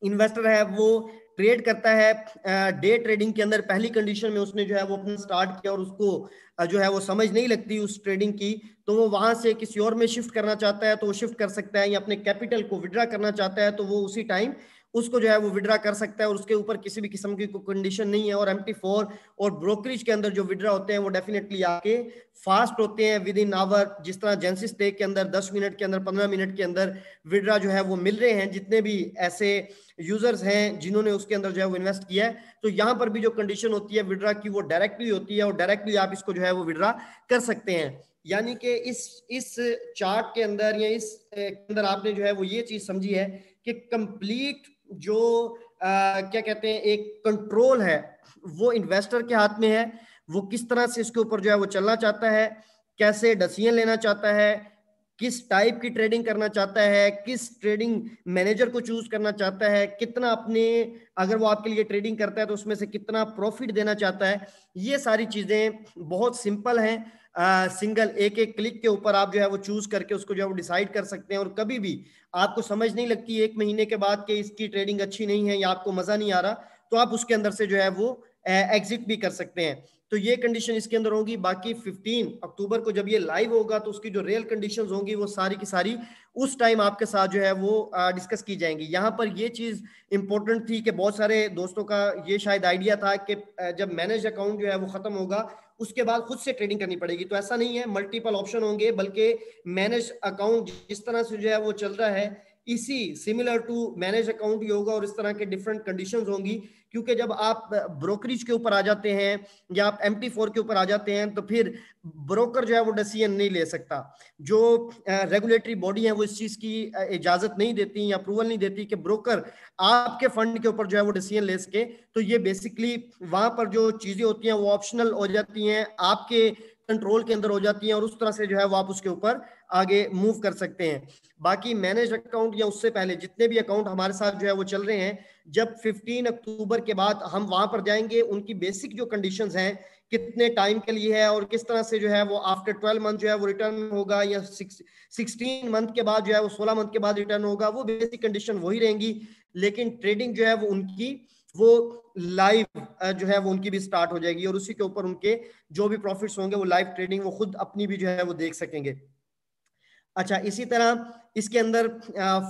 इन्वेस्टर है वो ट्रेड करता है डे ट्रेडिंग के अंदर, पहली कंडीशन में उसने जो है वो अपना स्टार्ट किया और उसको जो है वो समझ नहीं लगती उस ट्रेडिंग की, तो वो वहां से किसी और में शिफ्ट करना चाहता है तो वो शिफ्ट कर सकता है, या अपने कैपिटल को विड्रा करना चाहता है तो वो उसी टाइम उसको जो है वो विड्रा कर सकता है, और उसके ऊपर किसी भी किस्म की कोई कंडीशन नहीं है। और MT4 और ब्रोकरेज के अंदर जो विड्रा होते हैं वो डेफिनेटली आके फास्ट होते हैं, विद इन आवर, जिस तरह जेंसिस स्टेक के अंदर 10 मिनट के अंदर 15 मिनट के अंदर विड्रा जो है वो मिल रहे हैं जितने भी ऐसे यूजर्स हैं जिन्होंने उसके अंदर जो है वो इन्वेस्ट किया है। तो यहाँ पर भी जो कंडीशन होती है विड्रा की वो डायरेक्टली होती है, और डायरेक्टली आप इसको जो है वो विड्रा कर सकते हैं। यानी कि इस चार्ट के अंदर या इस के अंदर आपने जो है वो ये चीज समझी है कि कंप्लीट जो क्या कहते हैं एक कंट्रोल है वो इन्वेस्टर के हाथ में है, वो किस तरह से इसके ऊपर जो है वो चलना चाहता है, कैसे डिसीजन लेना चाहता है, किस टाइप की ट्रेडिंग करना चाहता है, किस ट्रेडिंग मैनेजर को चूज करना चाहता है, कितना अपने, अगर वो आपके लिए ट्रेडिंग करता है तो उसमें से कितना प्रॉफिट देना चाहता है। ये सारी चीजें बहुत सिंपल हैं, सिंगल एक एक क्लिक के ऊपर आप जो है वो चूज करके उसको जो है वो डिसाइड कर सकते हैं। और कभी भी आपको समझ नहीं लगती 1 महीने के बाद कि इसकी ट्रेडिंग अच्छी नहीं है या आपको मजा नहीं आ रहा, तो आप उसके अंदर से जो है वो एग्जिट भी कर सकते हैं। तो ये कंडीशन इसके अंदर होगी। बाकी 15 अक्टूबर को जब ये लाइव होगा तो उसकी जो रियल कंडीशंस होंगी वो सारी की सारी उस टाइम आपके साथ जो है वो डिस्कस की जाएंगी। यहाँ पर ये चीज इंपॉर्टेंट थी कि बहुत सारे दोस्तों का ये शायद आइडिया था कि जब मैनेज अकाउंट जो है वो खत्म होगा उसके बाद खुद से ट्रेडिंग करनी पड़ेगी, तो ऐसा नहीं है, मल्टीपल ऑप्शन होंगे, बल्कि मैनेज अकाउंट जिस तरह से जो है वो चल रहा है इसी सिमिलर टू मैनेज अकाउंट ही होगा, और इस तरह के डिफरेंट कंडीशंस होंगी। क्योंकि जब आप ब्रोकरेज के ऊपर आ जाते हैं या आप MT4 के ऊपर आ जाते हैं तो फिर ब्रोकर जो है वो डिसीजन नहीं ले सकता, जो रेगुलेटरी बॉडी है वो इस चीज की इजाजत नहीं देती या अप्रूवल नहीं देती कि ब्रोकर आपके फंड के ऊपर जो है वो डिसीजन ले सके। तो ये बेसिकली वहां पर जो चीजें होती हैं वो ऑप्शनल हो जाती हैं, आपके कंट्रोल के अंदर हो जाती हैं, और उस तरह से जो है वो आप उसके ऊपर आगे मूव कर सकते हैं। बाकी मैनेज अकाउंट या उससे पहले जितने भी अकाउंट हमारे साथ जो है वो चल रहे हैं, जब 15 अक्टूबर के बाद हम वहां पर जाएंगे, उनकी बेसिक जो कंडीशंस हैं कितने टाइम के लिए है और किस तरह से जो है वो आफ्टर 12 मंथ जो है वो रिटर्न होगा, या 16 मंथ के बाद जो है वो 16 मंथ के बाद रिटर्न होगा, वो बेसिक कंडीशन वही रहेंगी। लेकिन ट्रेडिंग जो है वो उनकी वो लाइव जो है वो उनकी भी स्टार्ट हो जाएगी, और उसी के ऊपर उनके जो भी प्रॉफिट्स होंगे वो लाइव ट्रेडिंग वो खुद अपनी भी जो है वो देख सकेंगे। अच्छा, इसी तरह इसके अंदर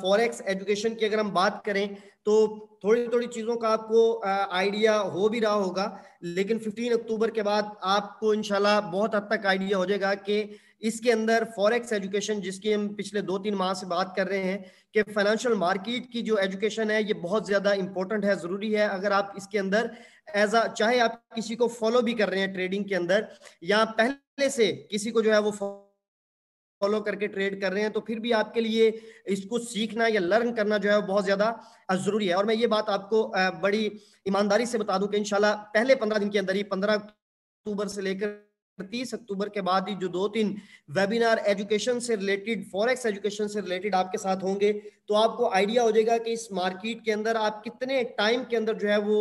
फॉरेक्स एजुकेशन की अगर हम बात करें तो थोड़ी थोड़ी चीजों का आपको आइडिया हो भी रहा होगा, लेकिन 15 अक्टूबर के बाद आपको इंशाल्लाह बहुत हद तक आइडिया हो जाएगा कि इसके अंदर फॉरेक्स एजुकेशन, जिसकी हम पिछले 2-3 माह से बात कर रहे हैं कि फाइनेंशियल मार्केट की जो एजुकेशन है ये बहुत ज्यादा इंपॉर्टेंट है, जरूरी है। अगर आप इसके अंदर चाहे आप किसी को फॉलो भी कर रहे हैं ट्रेडिंग के अंदर, या पहले से किसी को जो है वो फॉलो करके ट्रेड कर रहे हैं, तो फिर भी आपके लिए इसको सीखना या लर्न करना जो है बहुत ज्यादा जरूरी है। और मैं ये बात आपको बड़ी ईमानदारी से बता दूं कि इंशाल्लाह पहले 15 दिन के अंदर ही 15 अक्टूबर से लेकर 30 अक्टूबर के बाद ही जो 2-3 वेबिनार एजुकेशन से रिलेटेड, फॉरेक्स एजुकेशन से रिलेटेड आपके साथ होंगे, तो आपको आइडिया हो जाएगा कि इस मार्केट के अंदर आप कितने टाइम के अंदर जो है वो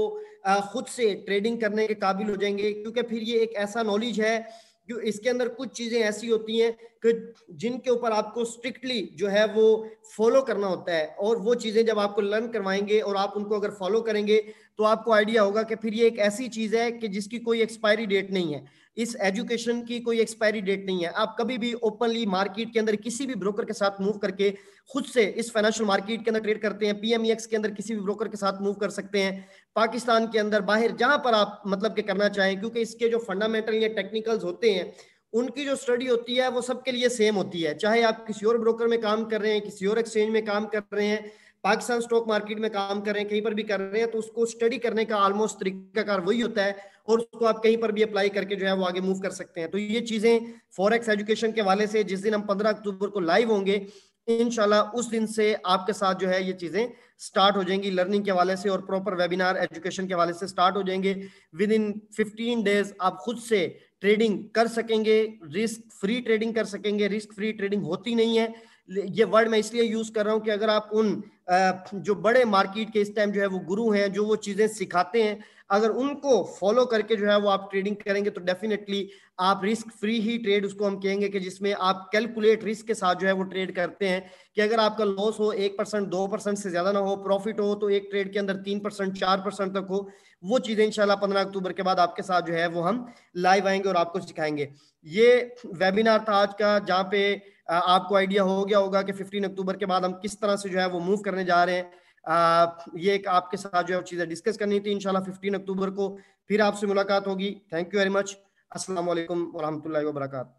खुद से ट्रेडिंग करने के काबिल हो जाएंगे। क्योंकि फिर ये एक ऐसा नॉलेज है जो इसके अंदर कुछ चीजें ऐसी होती हैं कि जिनके ऊपर आपको स्ट्रिक्टली जो है वो फॉलो करना होता है, और वो चीजें जब आपको लर्न करवाएंगे और आप उनको अगर फॉलो करेंगे तो आपको आइडिया होगा कि फिर ये एक ऐसी चीज है कि जिसकी कोई एक्सपायरी डेट नहीं है। इस एजुकेशन की कोई एक्सपायरी डेट नहीं है। आप कभी भी ओपनली मार्केट के अंदर किसी भी ब्रोकर के साथ मूव करके खुद से इस फाइनेंशियल मार्केट के अंदर ट्रेड करते हैं, PMEX के अंदर किसी भी ब्रोकर के साथ मूव कर सकते हैं, पाकिस्तान के अंदर बाहर जहां पर आप मतलब के करना चाहें, क्योंकि इसके जो फंडामेंटल या टेक्निकल्स होते हैं उनकी जो स्टडी होती है वो सबके लिए सेम होती है, चाहे आप किसी और ब्रोकर में काम कर रहे हैं, किसी और एक्सचेंज में काम कर रहे हैं, पाकिस्तान स्टॉक मार्केट में काम कर रहे हैं, कहीं पर भी कर रहे हैं, तो उसको स्टडी करने का ऑलमोस्ट तरीकाकार वही होता है और उसको आप कहीं पर भी अप्लाई करके जो है वो आगे मूव कर सकते हैं। तो ये चीजें फॉरेक्स एजुकेशन के वाले से जिस दिन हम 15 अक्टूबर को लाइव होंगे इंशाल्लाह उस दिन से आपके साथ जो है ये चीजें स्टार्ट हो जाएंगी, लर्निंग के वाले से और प्रॉपर वेबिनार एजुकेशन के वाले से स्टार्ट हो जाएंगे। विद इन 15 डेज आप खुद से ट्रेडिंग कर सकेंगे, रिस्क फ्री ट्रेडिंग कर सकेंगे। रिस्क फ्री ट्रेडिंग होती नहीं है, ये वर्ड मैं इसलिए यूज कर रहा हूं कि अगर आप उन जो बड़े मार्केट के इस टाइम जो है वो गुरु हैं, जो वो चीजें सिखाते हैं, अगर उनको फॉलो करके जो है वो आप ट्रेडिंग करेंगे तो डेफिनेटली आप रिस्क फ्री ही ट्रेड उसको हम कहेंगे कि जिसमें आप कैलकुलेट रिस्क के साथ जो है वो ट्रेड करते हैं कि अगर आपका लॉस हो 1% 2% से ज्यादा ना हो, प्रॉफिट हो तो एक ट्रेड के अंदर 3% 4% तक हो। वो चीजें इंशाल्लाह 15 अक्टूबर के बाद आपके साथ जो है वो हम लाइव आएंगे और आपको सिखाएंगे। ये वेबिनार था आज का, जहाँ पे आपको आइडिया हो गया होगा कि 15 अक्टूबर के बाद हम किस तरह से जो है वो मूव करने जा रहे हैं। ये एक आपके साथ जो है चीजें डिस्कस करनी थी। इंशाल्लाह 15 अक्टूबर को फिर आपसे मुलाकात होगी। Thank you very much. अस्सलाम वालेकुम व रहमतुल्लाहि व बरकातहू।